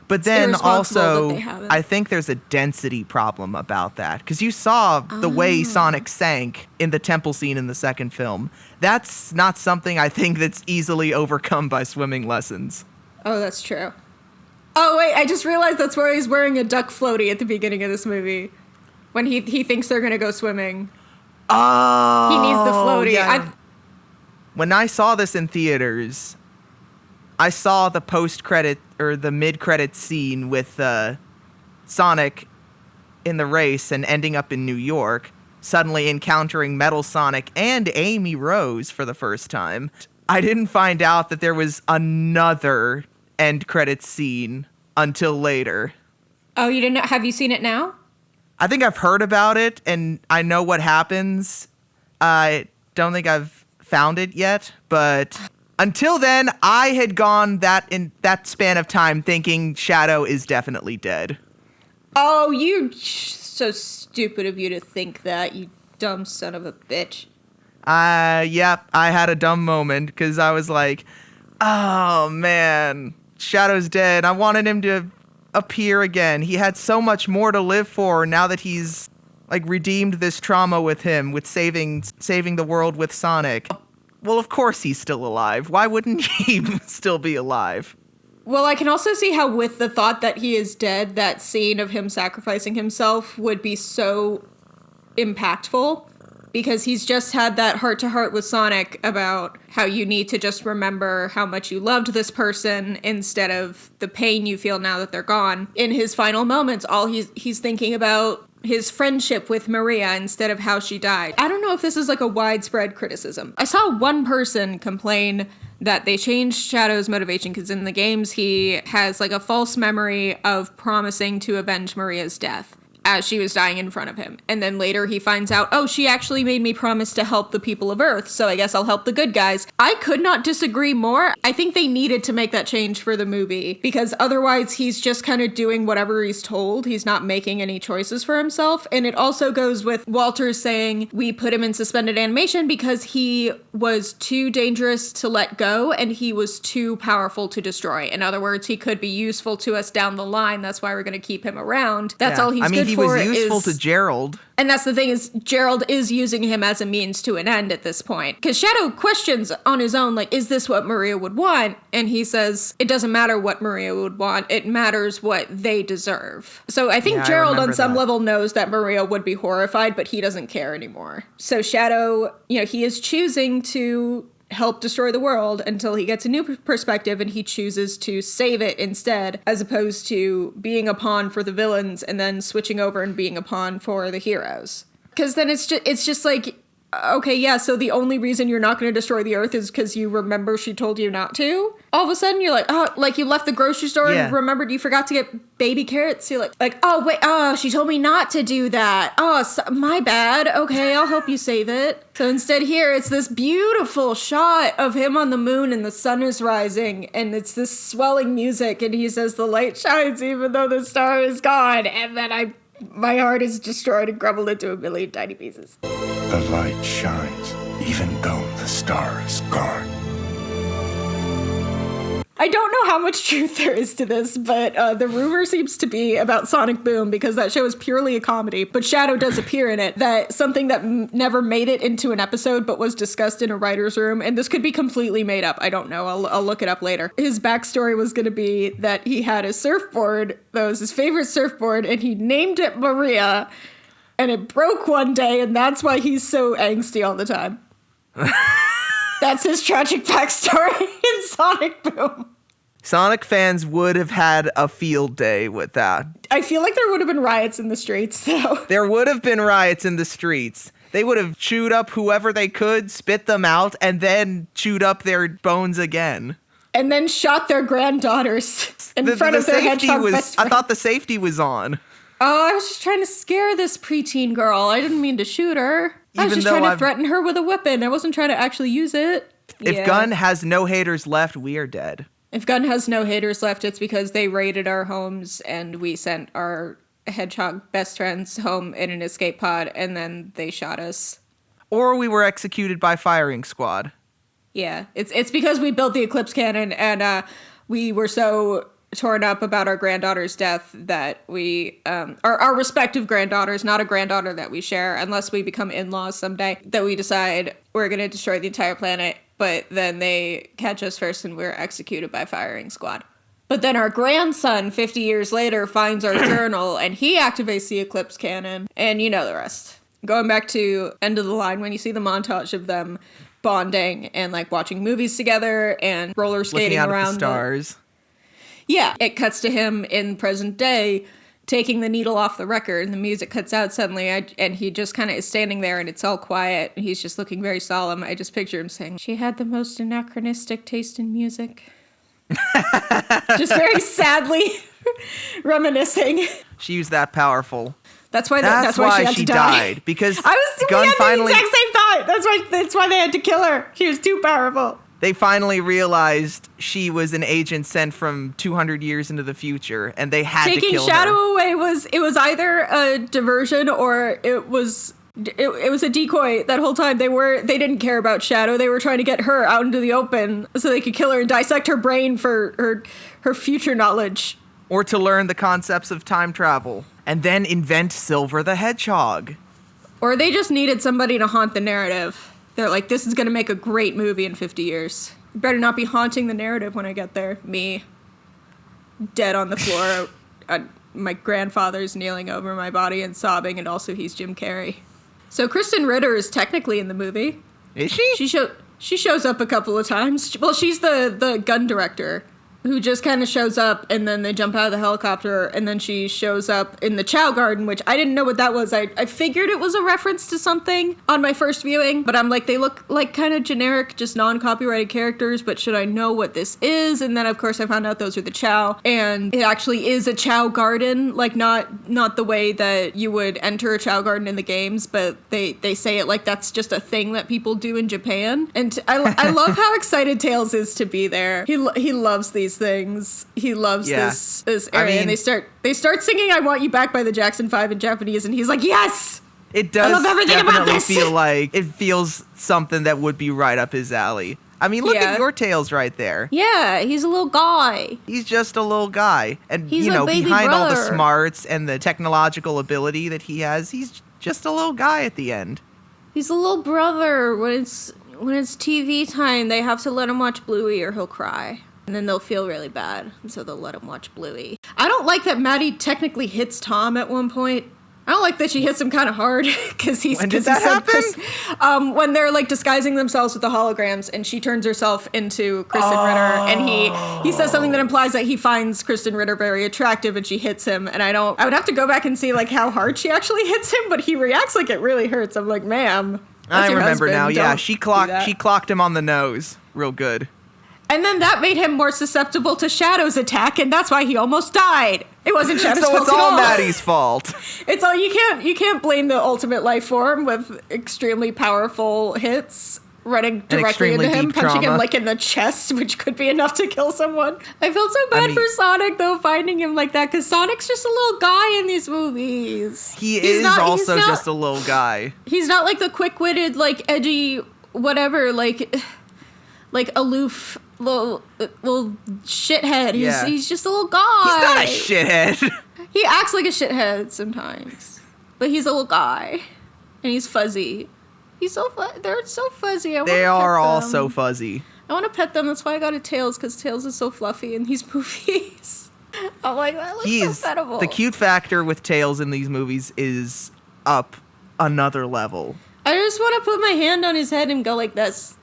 But then irresponsible also, that they haven't. I think there's a density problem about that. Because you saw the way Sonic sank in the temple scene in the second film. That's not something I think that's easily overcome by swimming lessons. Oh, that's true. Oh, wait, I just realized that's where he's wearing a duck floaty at the beginning of this movie. When he thinks they're going to go swimming. Oh! He needs the floaty. Yeah. When I saw this in theaters, I saw the post-credit or the mid-credit scene with Sonic in the race and ending up in New York, suddenly encountering Metal Sonic and Amy Rose for the first time. I didn't find out that there was another end credits scene until later. Oh, you didn't know? Have you seen it now? I think I've heard about it and I know what happens. I don't think I've found it yet, but until then, I had gone in that span of time thinking Shadow is definitely dead. Oh, so stupid of you to think that, you dumb son of a bitch. Yep, I had a dumb moment because I was like, oh man, Shadow's dead. I wanted him to appear again. He had so much more to live for now that he's like redeemed this trauma with him, with saving the world with Sonic. Well, of course he's still alive. Why wouldn't he still be alive? Well, I can also see how with the thought that he is dead, that scene of him sacrificing himself would be so impactful, because he's just had that heart-to-heart with Sonic about how you need to just remember how much you loved this person instead of the pain you feel now that they're gone. In his final moments, all he's thinking about his friendship with Maria instead of how she died. I don't know if this is like a widespread criticism. I saw one person complain that they changed Shadow's motivation because in the games he has like a false memory of promising to avenge Maria's death as she was dying in front of him. And then later he finds out, oh, she actually made me promise to help the people of Earth, so I guess I'll help the good guys. I could not disagree more. I think they needed to make that change for the movie, because otherwise he's just kind of doing whatever he's told. He's not making any choices for himself. And it also goes with Walter saying we put him in suspended animation because he was too dangerous to let go and he was too powerful to destroy. In other words, he could be useful to us down the line. That's why we're going to keep him around. That's all he's good for. He was useful to Gerald. And that's the thing is, Gerald is using him as a means to an end at this point. Because Shadow questions on his own, like, is this what Maria would want? And he says, it doesn't matter what Maria would want. It matters what they deserve. So I think Gerald on some level knows that Maria would be horrified, but he doesn't care anymore. So Shadow, he is choosing to help destroy the world until he gets a new perspective and he chooses to save it instead, as opposed to being a pawn for the villains and then switching over and being a pawn for the heroes. Because then it's just like, okay, yeah, so the only reason you're not going to destroy the Earth is because you remember she told you not to? All of a sudden, you're like, oh, like you left the grocery store and remembered you forgot to get baby carrots? You're like, oh, wait, oh, she told me not to do that. Oh, my bad. Okay, I'll help you save it. So instead here, it's this beautiful shot of him on the moon and the sun is rising and it's this swelling music and he says the light shines even though the star is gone. And then my heart is destroyed and crumbled into a million tiny pieces. The light shines, even though the star is gone. I don't know how much truth there is to this, but the rumor seems to be about Sonic Boom, because that show is purely a comedy, but Shadow does appear in it, that something that never made it into an episode but was discussed in a writer's room, and this could be completely made up, I don't know, I'll look it up later. His backstory was going to be that he had a surfboard that was his favorite surfboard, and he named it Maria, and it broke one day, and that's why he's so angsty all the time. That's his tragic backstory in Sonic Boom. Sonic fans would have had a field day with that. I feel like there would have been riots in the streets, though. There would have been riots in the streets. They would have chewed up whoever they could, spit them out, and then chewed up their bones again. And then shot their granddaughters in front of their hedgehog best friend. I thought the safety was on. Oh, I was just trying to scare this preteen girl. I didn't mean to shoot her. I was just trying to threaten her with a weapon. I wasn't trying to actually use it. If Gunn has no haters left, we are dead. If Gunn has no haters left, it's because they raided our homes and we sent our hedgehog best friends home in an escape pod and then they shot us. Or we were executed by firing squad. Yeah, it's because we built the Eclipse Cannon and we were so torn up about our granddaughter's death that we, our respective granddaughters, not a granddaughter that we share, unless we become in-laws someday, that we decide we're going to destroy the entire planet, but then they catch us first and we're executed by firing squad. But then our grandson, 50 years later, finds our journal and he activates the Eclipse Cannon, and you know the rest. Going back to End of the Line, when you see the montage of them bonding and like watching movies together and roller skating around around the stars. Yeah, it cuts to him in present day taking the needle off the record and the music cuts out suddenly and he just kind of is standing there and it's all quiet and he's just looking very solemn. I just picture him saying, she had the most anachronistic taste in music. Just very sadly reminiscing. She was that powerful. That's why she died. Because we had the exact same thought. That's why they had to kill her. She was too powerful. They finally realized she was an agent sent from 200 years into the future, and they had to kill her. Taking Shadow away it was either a diversion or it was a decoy that whole time. They didn't care about Shadow. They were trying to get her out into the open so they could kill her and dissect her brain for her future knowledge. Or to learn the concepts of time travel, and then invent Silver the Hedgehog. Or they just needed somebody to haunt the narrative. They're like, this is going to make a great movie in 50 years. You better not be haunting the narrative when I get there. Me, dead on the floor. My grandfather's kneeling over my body and sobbing, and also he's Jim Carrey. So Kristen Ritter is technically in the movie. Is she? She shows up a couple of times. Well, she's the gun director. who just kind of shows up, and then they jump out of the helicopter, and then she shows up in the Chow Garden, which I didn't know what that was. I figured it was a reference to something on my first viewing, but I'm like, they look like kind of generic, just non-copyrighted characters, but should I know what this is? And then, of course, I found out those are the Chow, and it actually is a Chow Garden, like not the way that you would enter a Chow Garden in the games, but they say it like that's just a thing that people do in Japan. And I love how excited Tails is to be there. He loves these things. He loves this area. And they start singing "I Want You Back" by the Jackson 5 in Japanese, and he's like, yes! It does I love everything about definitely this. feel like it feels something that would be right up his alley. I mean, look at your Tails right there. Yeah, he's a little guy. He's just a little guy. And, He's a baby behind all the brother. smarts and the technological ability that he has, he's just a little guy at the end. He's a little brother. When it's TV time, they have to let him watch Bluey or he'll cry. And then they'll feel really bad, and so they'll let him watch Bluey. I don't like that Maddie technically hits Tom at one point. I don't like that she hits him kind of hard, because he's... When did that happen? When they're, like, disguising themselves with the holograms, and she turns herself into Kristen Ritter, and he says something that implies that he finds Kristen Ritter very attractive, and she hits him, and I would have to go back and see, like, how hard she actually hits him, but he reacts like it really hurts. I'm like, ma'am, I remember now, yeah. Don't She do that. clocked him on the nose real good. And then that made him more susceptible to Shadow's attack, and that's why he almost died. It wasn't Shadow's fault So it's at all all. Maddie's fault. It's all you can't blame the ultimate life form with extremely powerful hits running directly into him, punching him like in the chest, which could be enough to kill someone. I felt so bad for Sonic though, finding him like that, because Sonic's just a little guy in these movies. He's also just a little guy. He's not like the quick-witted, like edgy, whatever, like aloof little shithead. He's just a little guy. He's not a shithead. He acts like a shithead sometimes, but he's a little guy, and he's fuzzy. He's so they're so fuzzy. They are all so fuzzy. I want to pet them. That's why I got a Tails, because Tails is so fluffy in these movies. I'm like, that looks so pettable. The cute factor with Tails in these movies is up another level. I just want to put my hand on his head and go like this.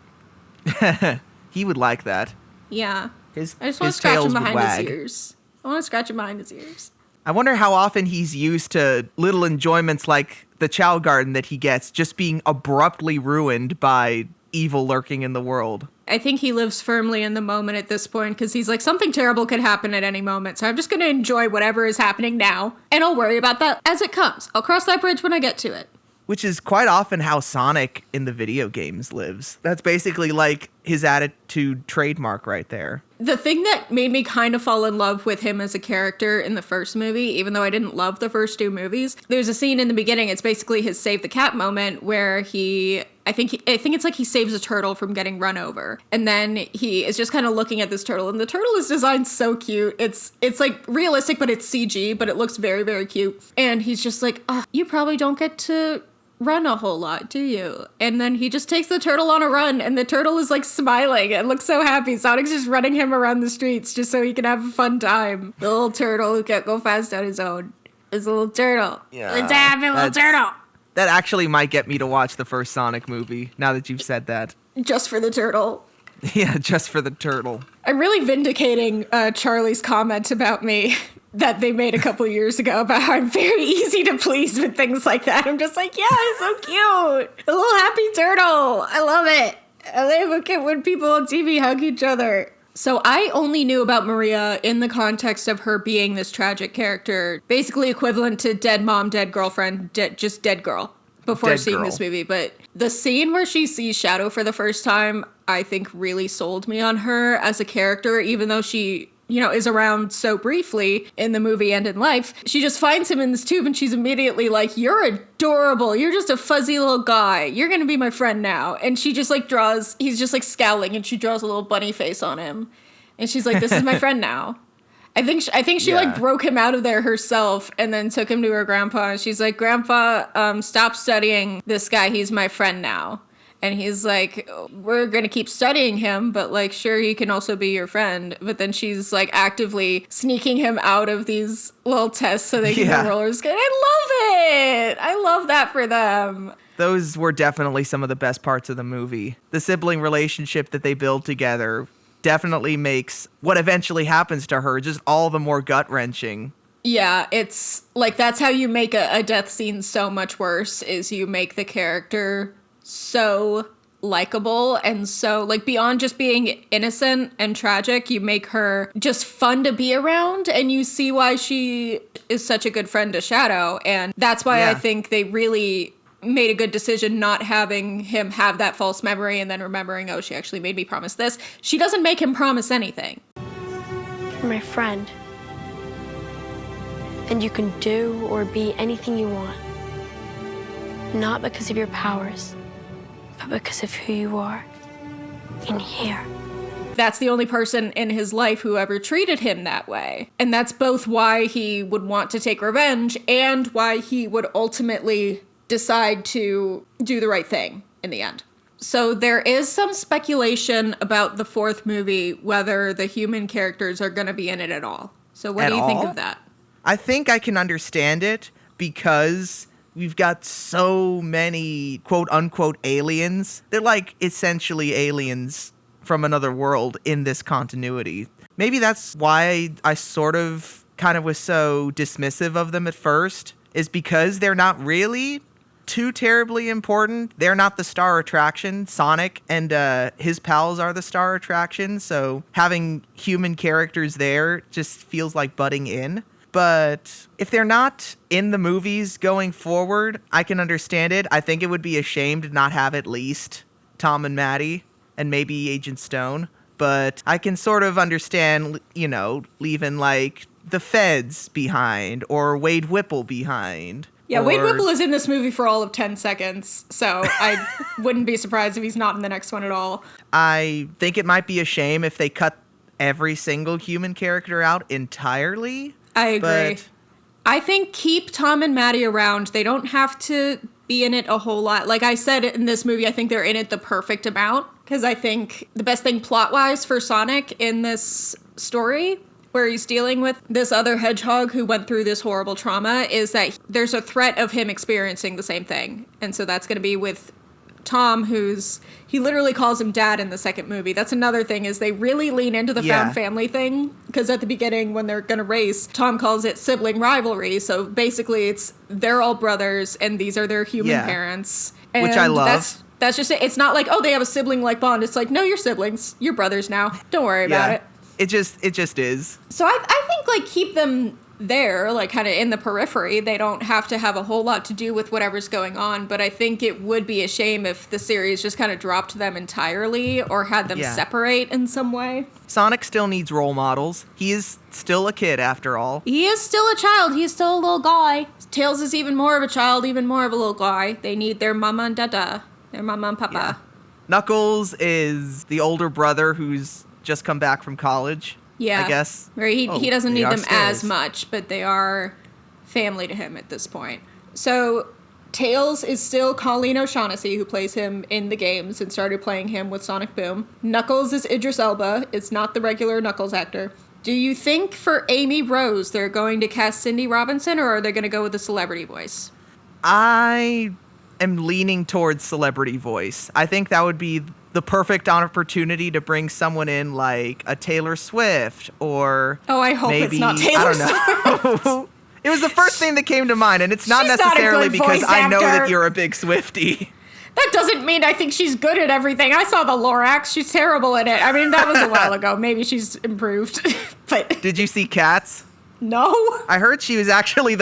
He would like that. Yeah. I just want to his scratch him tails would behind wag. his ears. I want to scratch him behind his ears. I wonder how often he's used to little enjoyments like the Chow Garden that he gets just being abruptly ruined by evil lurking in the world. I think he lives firmly in the moment at this point, because he's like, something terrible could happen at any moment, so I'm just going to enjoy whatever is happening now, and I'll worry about that as it comes. I'll cross that bridge when I get to it. Which is quite often how Sonic in the video games lives. That's basically like his attitude trademark right there. The thing that made me kind of fall in love with him as a character in the first movie, even though I didn't love the first two movies, there's a scene in the beginning, it's basically his save the cat moment, where I think it's like he saves a turtle from getting run over. And then he is just kind of looking at this turtle, and the turtle is designed so cute. It's like realistic, but it's CG, but it looks very, very cute. And he's just like, oh, you probably don't get to run a whole lot, do you? And then he just takes the turtle on a run, and the turtle is like smiling and looks so happy. Sonic's just running him around the streets just so he can have a fun time. The little turtle who can't go fast on his own is a little turtle. Yeah, it's a happy little turtle. That actually might get me to watch the first Sonic movie, now that you've said that. Just for the turtle. Yeah, just for the turtle. I'm really vindicating Charlie's comment about me that they made a couple years ago about how I'm very easy to please with things like that. I'm just like, yeah, it's so cute. A little happy turtle. I love it. I love it when people on TV hug each other. So I only knew about Maria in the context of her being this tragic character, basically equivalent to dead mom, dead girlfriend, just dead girl, before seeing this movie. But the scene where she sees Shadow for the first time, I think really sold me on her as a character, even though she, is around so briefly in the movie and in life. She just finds him in this tube, and she's immediately like, you're adorable. You're just a fuzzy little guy. You're going to be my friend now. And she just he's just like scowling, and she draws a little bunny face on him. And she's like, this is my friend now. I think she like broke him out of there herself and then took him to her grandpa. And she's like, Grandpa, stop studying this guy. He's my friend now. And he's like, we're going to keep studying him, but like, sure, he can also be your friend. But then she's like actively sneaking him out of these little tests so they can go roller skate. I love it. I love that for them. Those were definitely some of the best parts of the movie. The sibling relationship that they build together definitely makes what eventually happens to her just all the more gut-wrenching. Yeah, it's like that's how you make a death scene so much worse, is you make the character so likable and so, like, beyond just being innocent and tragic, you make her just fun to be around, and you see why she is such a good friend to Shadow. And that's why I think they really made a good decision not having him have that false memory and then remembering, oh, she actually made me promise this. She doesn't make him promise anything. You're my friend. And you can do or be anything you want. Not because of your powers, but because of who you are in here. That's the only person in his life who ever treated him that way. And that's both why he would want to take revenge and why he would ultimately decide to do the right thing in the end. So there is some speculation about the fourth movie, whether the human characters are going to be in it at all. So what do you think of that? I think I can understand it because we've got so many quote-unquote aliens. They're like essentially aliens from another world in this continuity. Maybe that's why I sort of kind of was so dismissive of them at first, is because they're not really too terribly important. They're not the star attraction. Sonic and his pals are the star attraction, so having human characters there just feels like butting in. But if they're not in the movies going forward, I can understand it. I think it would be a shame to not have at least Tom and Maddie and maybe Agent Stone. But I can sort of understand, you know, leaving like the Feds behind or Wade Whipple behind. Yeah, Wade Whipple is in this movie for all of 10 seconds, so I wouldn't be surprised if he's not in the next one at all. I think it might be a shame if they cut every single human character out entirely. I agree. I think keep Tom and Maddie around. They don't have to be in it a whole lot. Like I said in this movie, I think they're in it the perfect amount, because I think the best thing plot-wise for Sonic in this story, where he's dealing with this other hedgehog who went through this horrible trauma, is that there's a threat of him experiencing the same thing. And so that's going to be with Tom, he literally calls him dad in the second movie. That's another thing, is they really lean into the found family thing, because at the beginning when they're gonna race, Tom calls it sibling rivalry. So basically they're all brothers and these are their human parents. And which I love. That's just it. It's not like, oh, they have a sibling like bond. It's like, no, you're siblings. You're brothers now. Don't worry about it. It just is. So I think like keep them there, like kind of in the periphery. They don't have to have a whole lot to do with whatever's going on, but I think it would be a shame if the series just kind of dropped them entirely or had them separate in some way. Sonic still needs role models. He is still a kid after all. He is still a child. He's still a little guy. Tails is even more of a child, even more of a little guy. They need their mama and dada, their mama and papa. Yeah. Knuckles is the older brother who's just come back from college. Yeah, I guess. Where he doesn't need them as much, but they are family to him at this point. So Tails is still Colleen O'Shaughnessy, who plays him in the games and started playing him with Sonic Boom. Knuckles is Idris Elba. It's not the regular Knuckles actor. Do you think for Amy Rose they're going to cast Cindy Robinson, or are they going to go with a celebrity voice? I am leaning towards celebrity voice. I think that would be the perfect opportunity to bring someone in like a Taylor Swift or I hope maybe, it's not Taylor Swift. It was the first thing that came to mind, and it's not She's necessarily not a good because voice I know actor. that you're a big Swiftie. That doesn't mean I think she's good at everything. I saw the Lorax. She's terrible at it. I mean, that was a while ago. Maybe she's improved. But Did you see Cats? No. I heard she was actually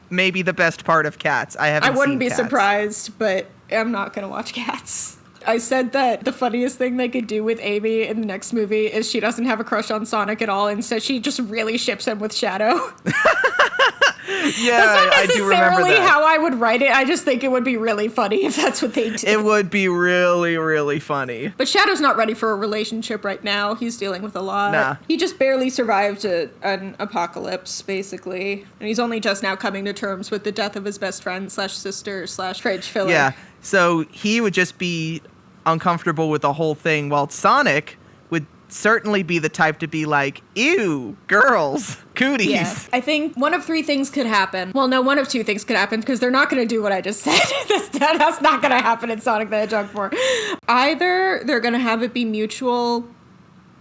maybe the best part of Cats. I wouldn't be Cats. surprised, but I'm not going to watch Cats. I said that the funniest thing they could do with Amy in the next movie is she doesn't have a crush on Sonic at all, and so she just really ships him with Shadow. Yeah, that's not I do remember necessarily that. how I would write it. I just think it would be really funny if that's what they did. It would be really, really funny. But Shadow's not ready for a relationship right now. He's dealing with a lot. Nah. He just barely survived an apocalypse, basically. And he's only just now coming to terms with the death of his best friend / sister / fridge filler. Yeah, so he would just be uncomfortable with the whole thing, while Sonic would certainly be the type to be like, ew, girls, cooties. Yeah. I think one of three things could happen. Well, no, one of two things could happen, because they're not going to do what I just said. That's not going to happen in Sonic the Hedgehog 4. Either they're going to have it be mutual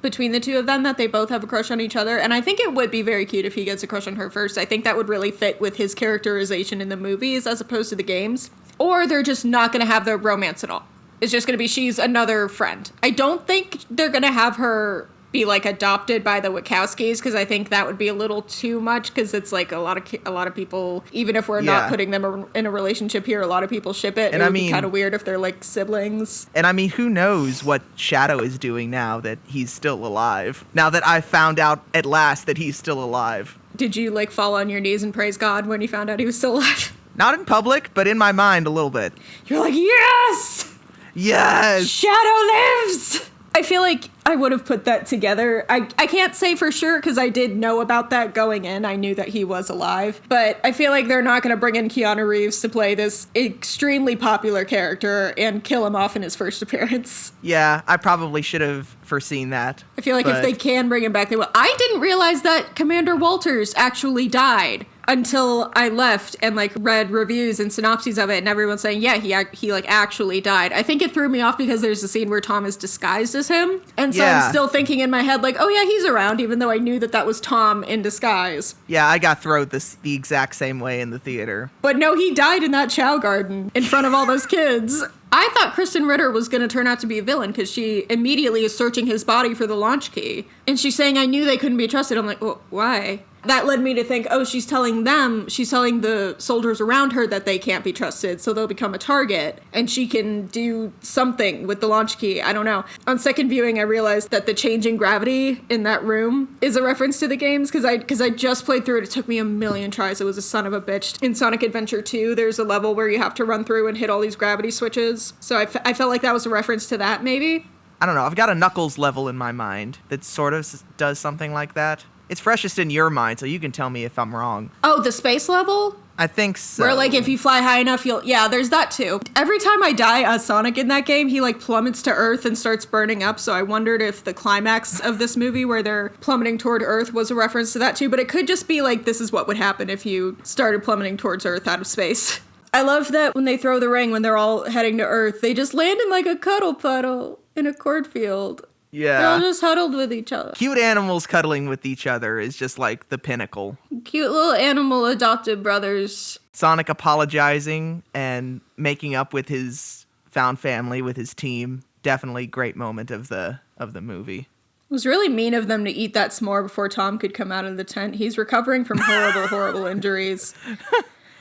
between the two of them that they both have a crush on each other. And I think it would be very cute if he gets a crush on her first. I think that would really fit with his characterization in the movies as opposed to the games. Or they're just not going to have the romance at all. It's just going to be she's another friend. I don't think they're going to have her be like adopted by the Wachowskis, because I think that would be a little too much, because it's like a lot of people, even if we're not putting them in a relationship here, a lot of people ship it. And it would be kind of weird if they're like siblings. And I mean, who knows what Shadow is doing now that he's still alive? Now that I found out at last that he's still alive. Did you like fall on your knees and praise God when you found out he was still alive? Not in public, but in my mind a little bit. You're like, yes! Yes! Shadow lives! I feel like I would have put that together. I can't say for sure because I did know about that going in. I knew that he was alive. But I feel like they're not going to bring in Keanu Reeves to play this extremely popular character and kill him off in his first appearance. Yeah, I probably should have foreseen that. I feel like if they can bring him back, they will. I didn't realize that Commander Walters actually died until I left and like read reviews and synopses of it, and everyone's saying, yeah, he like actually died. I think it threw me off because there's a scene where Tom is disguised as him, and so I'm still thinking in my head like, oh yeah, he's around, even though I knew that was Tom in disguise. Yeah, I got thrown the exact same way in the theater. But no, he died in that chow garden in front of all those kids. I thought Kristen Ritter was going to turn out to be a villain because she immediately is searching his body for the launch key. And she's saying, I knew they couldn't be trusted. I'm like, well, why? That led me to think, oh, she's telling the soldiers around her that they can't be trusted, so they'll become a target, and she can do something with the launch key. I don't know. On second viewing, I realized that the changing gravity in that room is a reference to the games, because I just played through it. It took me a million tries. It was a son of a bitch. In Sonic Adventure 2, there's a level where you have to run through and hit all these gravity switches, so I felt like that was a reference to that, maybe? I don't know. I've got a Knuckles level in my mind that sort of does something like that. It's freshest in your mind, so you can tell me if I'm wrong. Oh, the space level? I think so. Where, like, if you fly high enough, yeah, there's that too. Every time I die as Sonic in that game, he, like, plummets to Earth and starts burning up, so I wondered if the climax of this movie where they're plummeting toward Earth was a reference to that too, but it could just be, like, this is what would happen if you started plummeting towards Earth out of space. I love that when they throw the ring, when they're all heading to Earth, they just land in, like, a cuddle puddle in a cornfield. Yeah. They're all just huddled with each other. Cute animals cuddling with each other is just like the pinnacle. Cute little animal adopted brothers. Sonic apologizing and making up with his found family, with his team. Definitely great moment of the movie. It was really mean of them to eat that s'more before Tom could come out of the tent. He's recovering from horrible, horrible injuries.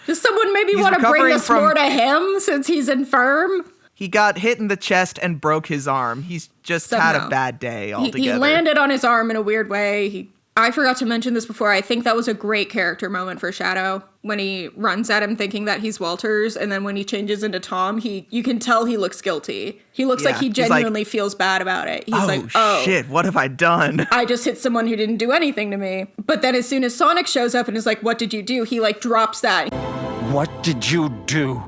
Does someone maybe want to bring the s'more to him since he's infirm? He got hit in the chest and broke his arm. He's just had a bad day altogether. He landed on his arm in a weird way. I forgot to mention this before. I think that was a great character moment for Shadow when he runs at him thinking that he's Walters, and then when he changes into Tom, you can tell he looks guilty. He looks like he genuinely feels bad about it. He's like, oh, shit, what have I done? I just hit someone who didn't do anything to me. But then as soon as Sonic shows up and is like, what did you do? He like drops that. What did you do?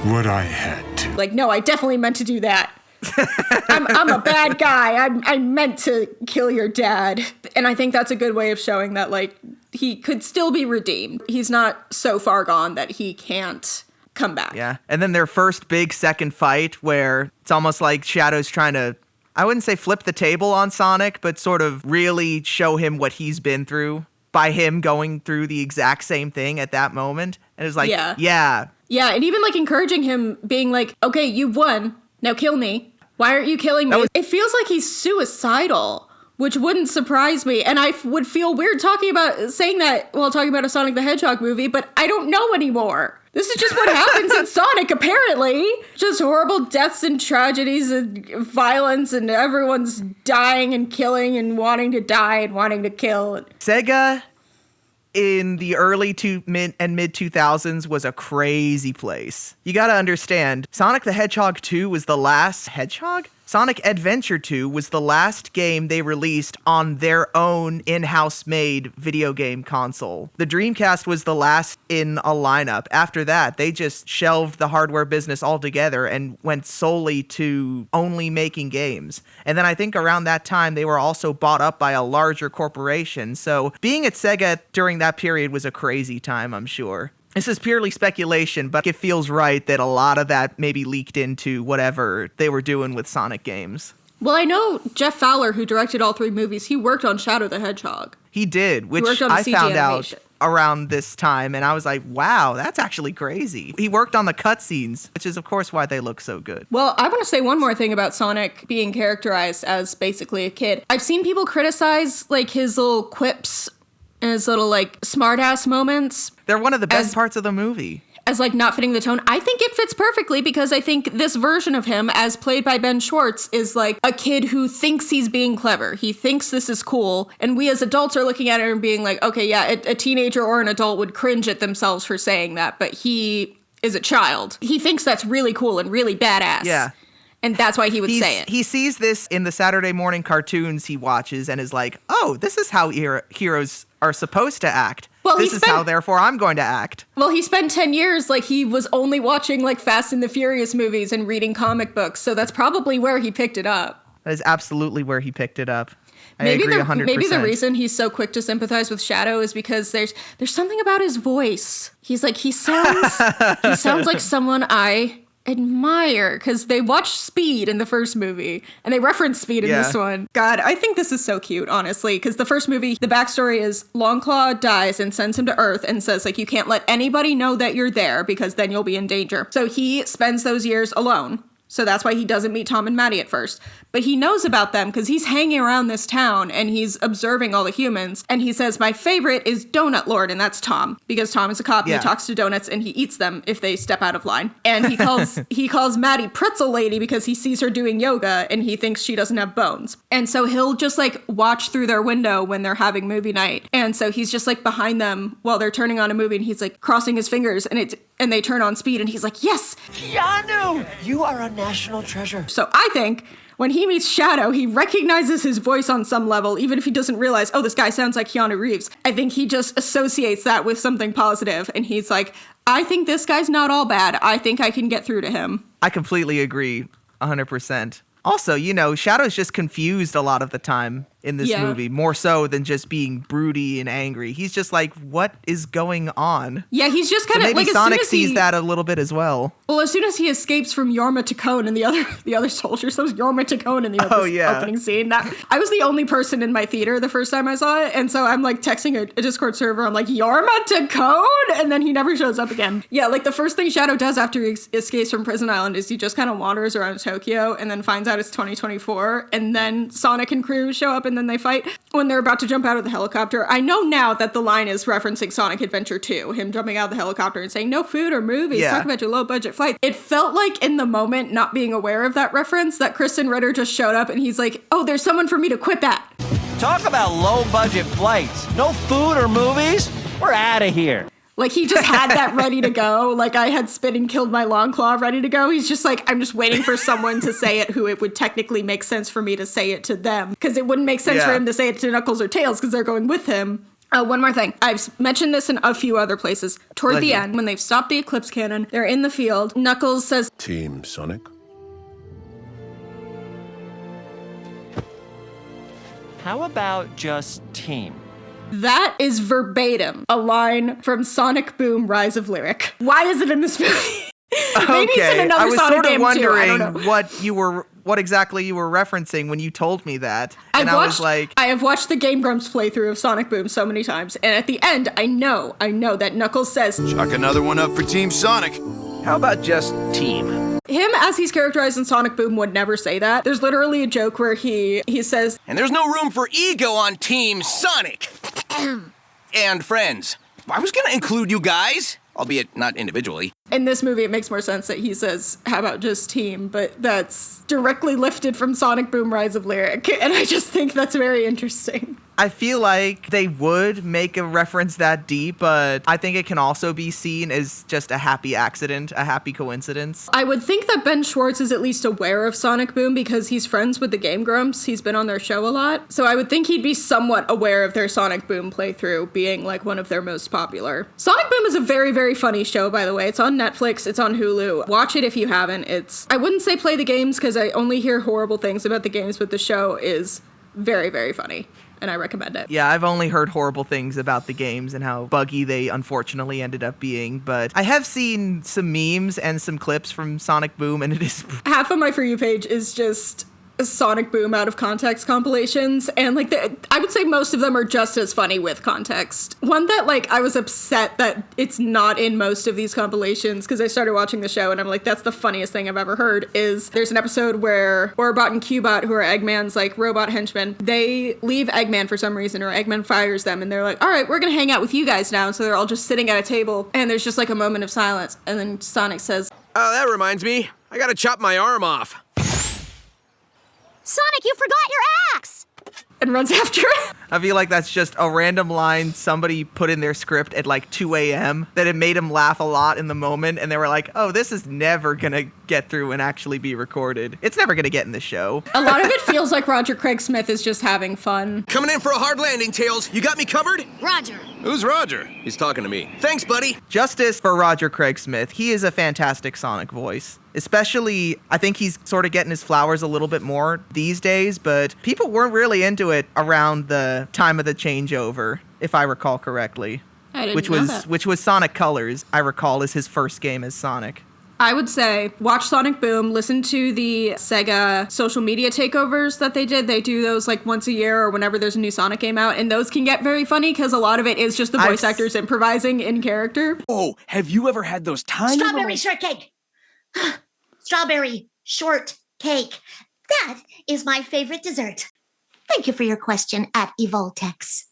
What I had to. Like, no, I definitely meant to do that. I'm a bad guy. I meant to kill your dad. And I think that's a good way of showing that, like, he could still be redeemed. He's not so far gone that he can't come back. Yeah. And then their first big second fight where it's almost like Shadow's trying to, I wouldn't say flip the table on Sonic, but sort of really show him what he's been through by him going through the exact same thing at that moment. And it's like, yeah. Yeah, and even, like, encouraging him, being like, okay, you've won. Now kill me. Why aren't you killing me? It feels like he's suicidal, which wouldn't surprise me. And I would feel weird talking about a Sonic the Hedgehog movie, but I don't know anymore. This is just what happens in Sonic, apparently. Just horrible deaths and tragedies and violence, and everyone's dying and killing and wanting to die and wanting to kill. Sega in the early mid 2000s was a crazy place. You gotta understand, Sonic the Hedgehog 2 was the last Sonic Adventure 2 was the last game they released on their own in-house made video game console. The Dreamcast was the last in a lineup. After that, they just shelved the hardware business altogether and went solely to only making games. And then I think around that time, they were also bought up by a larger corporation. So being at Sega during that period was a crazy time, I'm sure. This is purely speculation, but it feels right that a lot of that maybe leaked into whatever they were doing with Sonic games. Well, I know Jeff Fowler, who directed all 3 movies, he worked on Shadow the Hedgehog. He did, which worked on the I CG found animation. out around this time, and I was like, wow, that's actually crazy. He worked on the cutscenes, which is, of course, why they look so good. Well, I want to say one more thing about Sonic being characterized as basically a kid. I've seen people criticize, like, his little quips and his little, like, smart-ass moments. They're one of the best parts of the movie. As, like, not fitting the tone. I think it fits perfectly because I think this version of him, as played by Ben Schwartz, is like a kid who thinks he's being clever. He thinks this is cool. And we as adults are looking at it and being like, okay, yeah, a teenager or an adult would cringe at themselves for saying that, but he is a child. He thinks that's really cool and really badass. Yeah. And that's why he would say it. He sees this in the Saturday morning cartoons he watches and is like, oh, this is how heroes are supposed to act. Well, this is how, therefore, I'm going to act. Well, he spent 10 years, like, he was only watching, like, Fast and the Furious movies and reading comic books, so that's probably where he picked it up. That is absolutely where he picked it up. I agree 100%. Maybe the reason he's so quick to sympathize with Shadow is because there's something about his voice. He's like, he sounds like someone I admire, because they watched Speed in the first movie and they reference Speed in this one. God, I think this is so cute, honestly, because the first movie, the backstory is Longclaw dies and sends him to Earth and says, like, you can't let anybody know that you're there because then you'll be in danger. So he spends those years alone. So that's why he doesn't meet Tom and Maddie at first. But he knows about them because he's hanging around this town and he's observing all the humans. And he says, my favorite is Donut Lord, and that's Tom. Because Tom is a cop and he talks to donuts and he eats them if they step out of line. And he calls Maddie Pretzel Lady because he sees her doing yoga and he thinks she doesn't have bones. And so he'll just, like, watch through their window when they're having movie night. And so he's just, like, behind them while they're turning on a movie and he's, like, crossing his fingers and they turn on Speed and he's like, yes! Keanu! You are a national treasure. So I think when he meets Shadow, he recognizes his voice on some level, even if he doesn't realize, oh, this guy sounds like Keanu Reeves. I think he just associates that with something positive, and he's like, I think this guy's not all bad. I think I can get through to him. I completely agree, 100%. Also, you know, Shadow's just confused a lot of the time in this movie, more so than just being broody and angry. He's just like, what is going on? Yeah, he's just kind of maybe like, Sonic sees that a little bit as well. Well, as soon as he escapes from Yorma Tacone and the other soldiers, that was Yorma Tacone in the opening scene. I was the only person in my theater the first time I saw it, and so I'm like texting a Discord server. I'm like, Yorma Tacone, and then he never shows up again. Yeah, like the first thing Shadow does after he escapes from Prison Island is he just kind of wanders around Tokyo and then finds out it's 2024, and then Sonic and crew show up and then they fight when they're about to jump out of the helicopter. I know now that the line is referencing Sonic Adventure 2, him jumping out of the helicopter and saying, no food or movies, talk about your low budget flight. It felt like in the moment, not being aware of that reference, that Kristen Ritter just showed up and he's like, oh, there's someone for me to quip at. Talk about low budget flights. No food or movies? We're out of here. Like, he just had that ready to go. Like, I had Spit and Killed My Longclaw ready to go. He's just like, I'm just waiting for someone to say it who it would technically make sense for me to say it to them. Because it wouldn't make sense for him to say it to Knuckles or Tails because they're going with him. One more thing. I've mentioned this in a few other places. Toward the end, when they've stopped the Eclipse Cannon, they're in the field. Knuckles says, Team Sonic? How about just team? that is verbatim a line from Sonic Boom Rise of Lyric. Why is it in this movie? Maybe it's in another I was Sonic sort of game wondering too. what exactly you were referencing when you told me that. I was like, I have watched the Game Grumps playthrough of Sonic Boom so many times, and at the end, I know that Knuckles says, "Chuck another one up for Team Sonic." How about just team? Him, as he's characterized in Sonic Boom, would never say that. There's literally a joke where he says, "And there's no room for ego on Team Sonic." And friends. I was gonna include you guys, albeit not individually. In this movie, it makes more sense that he says, how about just team? But that's directly lifted from Sonic Boom Rise of Lyric, and I just think that's very interesting. I feel like they would make a reference that deep, but I think it can also be seen as just a happy accident, a happy coincidence. I would think that Ben Schwartz is at least aware of Sonic Boom because he's friends with the Game Grumps. He's been on their show a lot. So I would think he'd be somewhat aware of their Sonic Boom playthrough being like one of their most popular. Sonic Boom is a very, very funny show, by the way. It's on Netflix. It's on Hulu. Watch it if you haven't. I wouldn't say play the games because I only hear horrible things about the games, but the show is very, very funny. and I recommend it. Yeah, I've only heard horrible things about the games and how buggy they unfortunately ended up being, but I have seen some memes and some clips from Sonic Boom, and it is... Half of my For You page is just Sonic Boom out of context compilations, and like I would say most of them are just as funny with context. One that like I was upset that it's not in most of these compilations because I started watching the show and I'm like, that's the funniest thing I've ever heard, is there's an episode where Orbot and Cubot, who are Eggman's like robot henchmen, they leave Eggman for some reason, or Eggman fires them, and they're like, all right, we're gonna hang out with you guys now. And so they're all just sitting at a table, and there's just like a moment of silence, and then Sonic says, oh, that reminds me, I gotta chop my arm off. Sonic, you forgot your axe! And runs after it. I feel like that's just a random line somebody put in their script at like 2 a.m. that it made them laugh a lot in the moment, and they were like, oh, this is never gonna get through and actually be recorded. It's never gonna get in the show. A lot of it feels like Roger Craig Smith is just having fun. Coming in for a hard landing, Tails. You got me covered? Roger. Who's Roger? He's talking to me. Thanks, buddy. Justice for Roger Craig Smith. He is a fantastic Sonic voice. Especially, I think he's sort of getting his flowers a little bit more these days, but people weren't really into it around the time of the changeover, if I recall correctly. I didn't know that. Which was Sonic Colors, I recall, as his first game as Sonic. I would say watch Sonic Boom, listen to the Sega social media takeovers that they did. They do those like once a year or whenever there's a new Sonic game out, and those can get very funny because a lot of it is just the voice actors improvising in character. Oh, have you ever had those tiny Strawberry shortcake! Strawberry shortcake. That is my favorite dessert. Thank you for your question at Evoltex.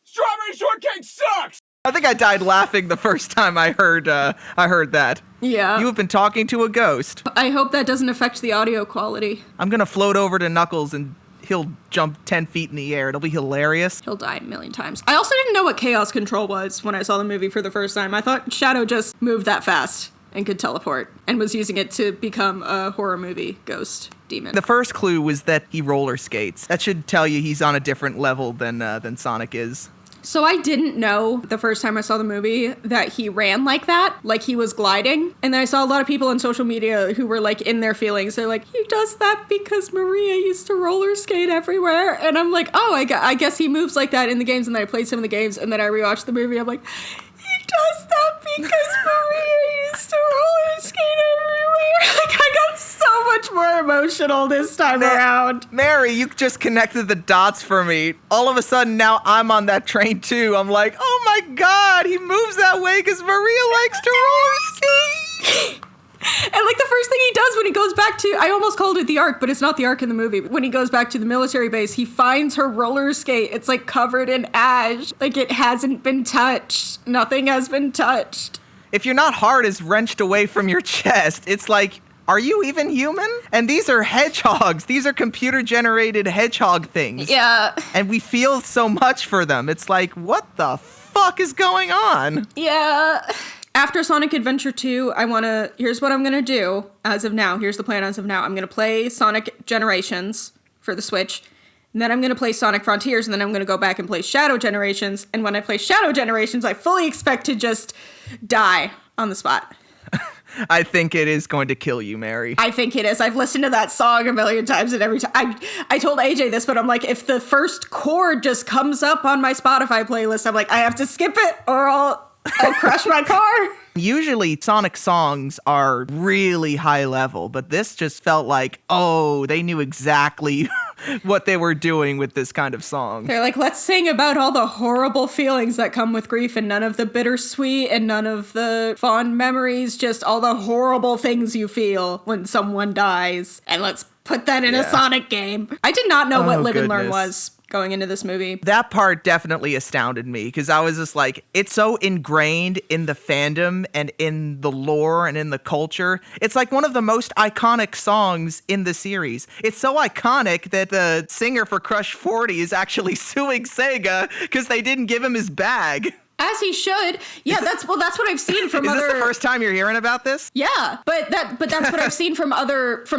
Strawberry shortcake sucks! I think I died laughing the first time I heard that. Yeah. You have been talking to a ghost. I hope that doesn't affect the audio quality. I'm gonna float over to Knuckles and he'll jump 10 feet in the air. It'll be hilarious. He'll die a million times. I also didn't know what Chaos Control was when I saw the movie for the first time. I thought Shadow just moved that fast and could teleport and was using it to become a horror movie ghost demon. The first clue was that he roller skates. That should tell you he's on a different level than Sonic is. So I didn't know the first time I saw the movie that he ran like that, like he was gliding. And then I saw a lot of people on social media who were like in their feelings. They're like, he does that because Maria used to roller skate everywhere. And I'm like, oh, I guess he moves like that in the games. And then I played some of the games and then I rewatched the movie. I'm like, he does that because Maria used to roller skate everywhere. Like, I got so much more emotional this time around. Mary, you just connected the dots for me. All of a sudden, now I'm on that train too. I'm like, oh my God, he moves that way because Maria likes to roller skate. And like the first thing he does when he goes back to, I almost called it the Ark, but it's not the Ark in the movie. When he goes back to the military base, he finds her roller skate. It's like covered in ash. Like it hasn't been touched. Nothing has been touched. If your not heart is wrenched away from your chest, it's like, are you even human? And these are hedgehogs. These are computer-generated hedgehog things. Yeah. And we feel so much for them. It's like, what the fuck is going on? Yeah. After Sonic Adventure 2, here's what I'm going to do as of now. Here's the plan as of now. I'm going to play Sonic Generations for the Switch. And then I'm going to play Sonic Frontiers, and then I'm going to go back and play Shadow Generations. And when I play Shadow Generations, I fully expect to just die on the spot. I think it is going to kill you, Mary. I think it is. I've listened to that song a million times, and every time I told AJ this, but I'm like, if the first chord just comes up on my Spotify playlist, I'm like, I have to skip it or I'll crash my car. Usually Sonic songs are really high level, but this just felt like, oh, they knew exactly what they were doing with this kind of song. They're like, let's sing about all the horrible feelings that come with grief and none of the bittersweet and none of the fond memories, just all the horrible things you feel when someone dies. And let's put that in a Sonic game. I did not know what Live and Learn was going into this movie. That part definitely astounded me because I was just like, it's so ingrained in the fandom and in the lore and in the culture. It's like one of the most iconic songs in the series. It's so iconic that the singer for Crush 40 is actually suing Sega because they didn't give him his bag. As he should. Yeah, that's what I've seen from Is other... this the first time you're hearing about this? Yeah, but that's what I've seen from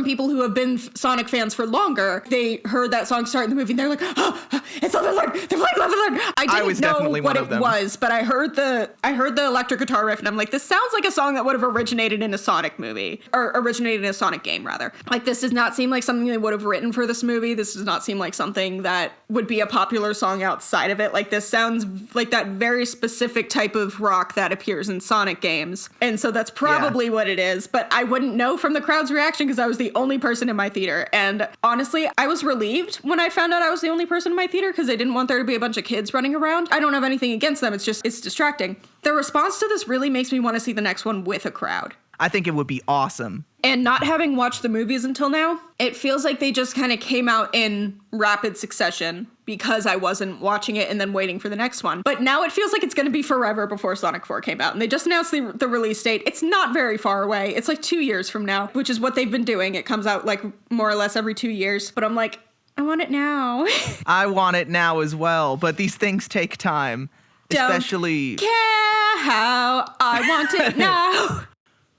people who have been Sonic fans for longer. They heard that song start in the movie and they're like, oh, it's Love and Learn. They're playing Love and Learn. I didn't know what it was, but I heard the electric guitar riff and I'm like, this sounds like a song that would have originated in a Sonic movie, or originated in a Sonic game rather. Like, this does not seem like something they would have written for this movie. This does not seem like something that would be a popular song outside of it. Like, this sounds like that very specific type of rock that appears in Sonic games. And so that's probably what it is, but I wouldn't know from the crowd's reaction because I was the only person in my theater. And honestly, I was relieved when I found out I was the only person in my theater because I didn't want there to be a bunch of kids running around. I don't have anything against them. It's distracting. The response to this really makes me want to see the next one with a crowd. I think it would be awesome. And not having watched the movies until now, it feels like they just kind of came out in rapid succession because I wasn't watching it and then waiting for the next one. But now it feels like it's going to be forever before Sonic 4 came out. And they just announced the release date. It's not very far away. It's like 2 years from now, which is what they've been doing. It comes out like more or less every 2 years. But I'm like, I want it now. I want it now as well. But these things take time. Especially... Don't care how I want it now.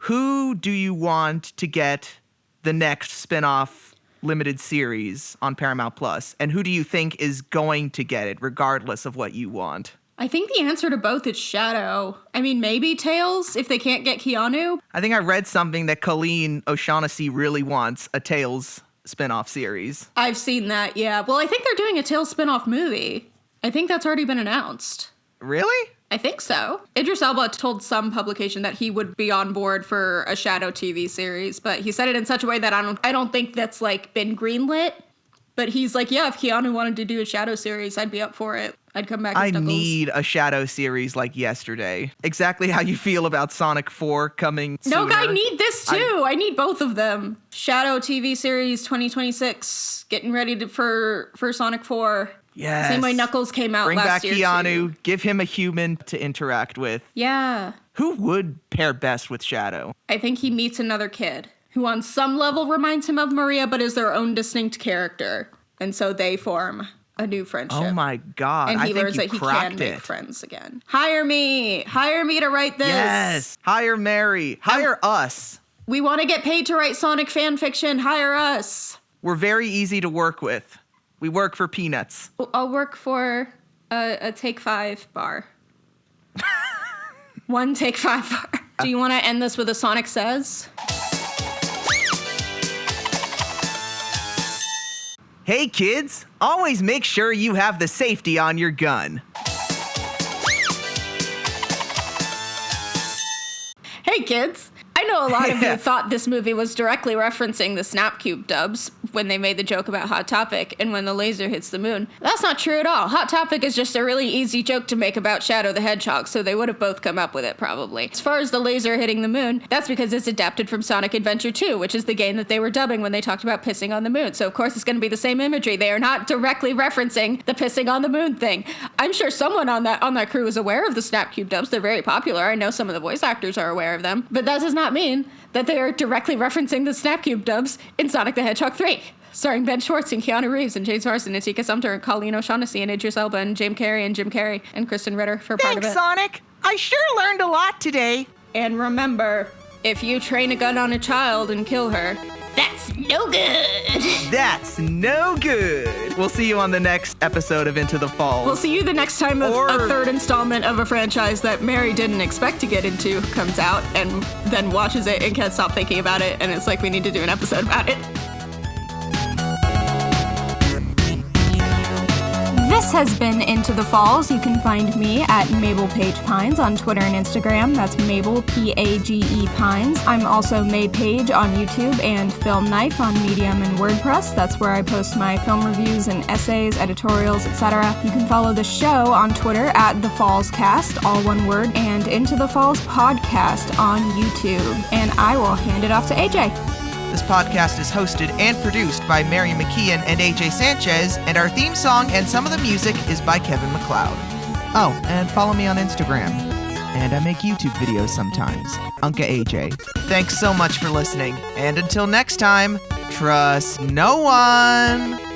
Who do you want to get the next spin-off limited series on Paramount Plus? And who do you think is going to get it, regardless of what you want? I think the answer to both is Shadow. I mean, maybe Tails, if they can't get Keanu. I think I read something that Colleen O'Shaughnessy really wants a Tails spin-off series. I've seen that, yeah. Well, I think they're doing a Tails spin-off movie. I think that's already been announced. Really? I think so. Idris Elba told some publication that he would be on board for a Shadow TV series, but he said it in such a way that I don't think that's like been greenlit. But he's like, yeah, if Keanu wanted to do a Shadow series, I'd be up for it. I'd come back as Knuckles. I need a Shadow series like yesterday. Exactly how you feel about Sonic 4 coming sooner. No, I need this too. I need both of them. Shadow TV series 2026, getting ready for Sonic 4. Yes. Same way Knuckles came out last year. Bring back Keanu, too. Give him a human to interact with. Yeah. Who would pair best with Shadow? I think he meets another kid who on some level reminds him of Maria, but is their own distinct character. And so they form a new friendship. Oh my God. And he learns that he can make friends again. Hire me to write this. Yes. Hire Mary. Hire us. We want to get paid to write Sonic fan fiction. Hire us. We're very easy to work with. We work for peanuts. I'll work for a Take 5 bar. One Take 5 bar. Do you want to end this with a Sonic Says? Hey kids, always make sure you have the safety on your gun. Hey kids. I know a lot of you thought this movie was directly referencing the Snapcube dubs when they made the joke about Hot Topic and when the laser hits the moon. That's not true at all. Hot Topic is just a really easy joke to make about Shadow the Hedgehog, so they would have both come up with it probably. As far as the laser hitting the moon, that's because it's adapted from Sonic Adventure 2, which is the game that they were dubbing when they talked about pissing on the moon. So of course it's going to be the same imagery. They are not directly referencing the pissing on the moon thing. I'm sure someone on that crew is aware of the Snapcube dubs. They're very popular. I know some of the voice actors are aware of them, but that does not mean that they are directly referencing the Snapcube dubs in Sonic the Hedgehog 3, starring Ben Schwartz and Keanu Reeves and James Marsden and Tika Sumter and Colleen O'Shaughnessy and Idris Elba and Jim Carrey and Kristen Ritter for part of it. Thanks, Sonic. I sure learned a lot today. And remember, if you train a gun on a child and kill her, that's no good. That's no good. We'll see you on the next episode of Into the Falls. We'll see you the next time a third installment of a franchise that Mary didn't expect to get into comes out and then watches it and can't stop thinking about it. And it's like, we need to do an episode about it. This has been Into the Falls. You can find me at Mabel Page Pines on Twitter and Instagram. That's Mabel, P-A-G-E Pines. I'm also Made Page on YouTube and Film Knife on Medium and WordPress. That's where I post my film reviews and essays, editorials, etc. You can follow the show on Twitter at The Falls Cast, all one word, and Into the Falls Podcast on YouTube. And I will hand it off to AJ. This podcast is hosted and produced by Mary McKeon and AJ Sanchez, and our theme song and some of the music is by Kevin MacLeod. Oh, and follow me on Instagram. And I make YouTube videos sometimes. Unca AJ. Thanks so much for listening, and until next time, trust no one!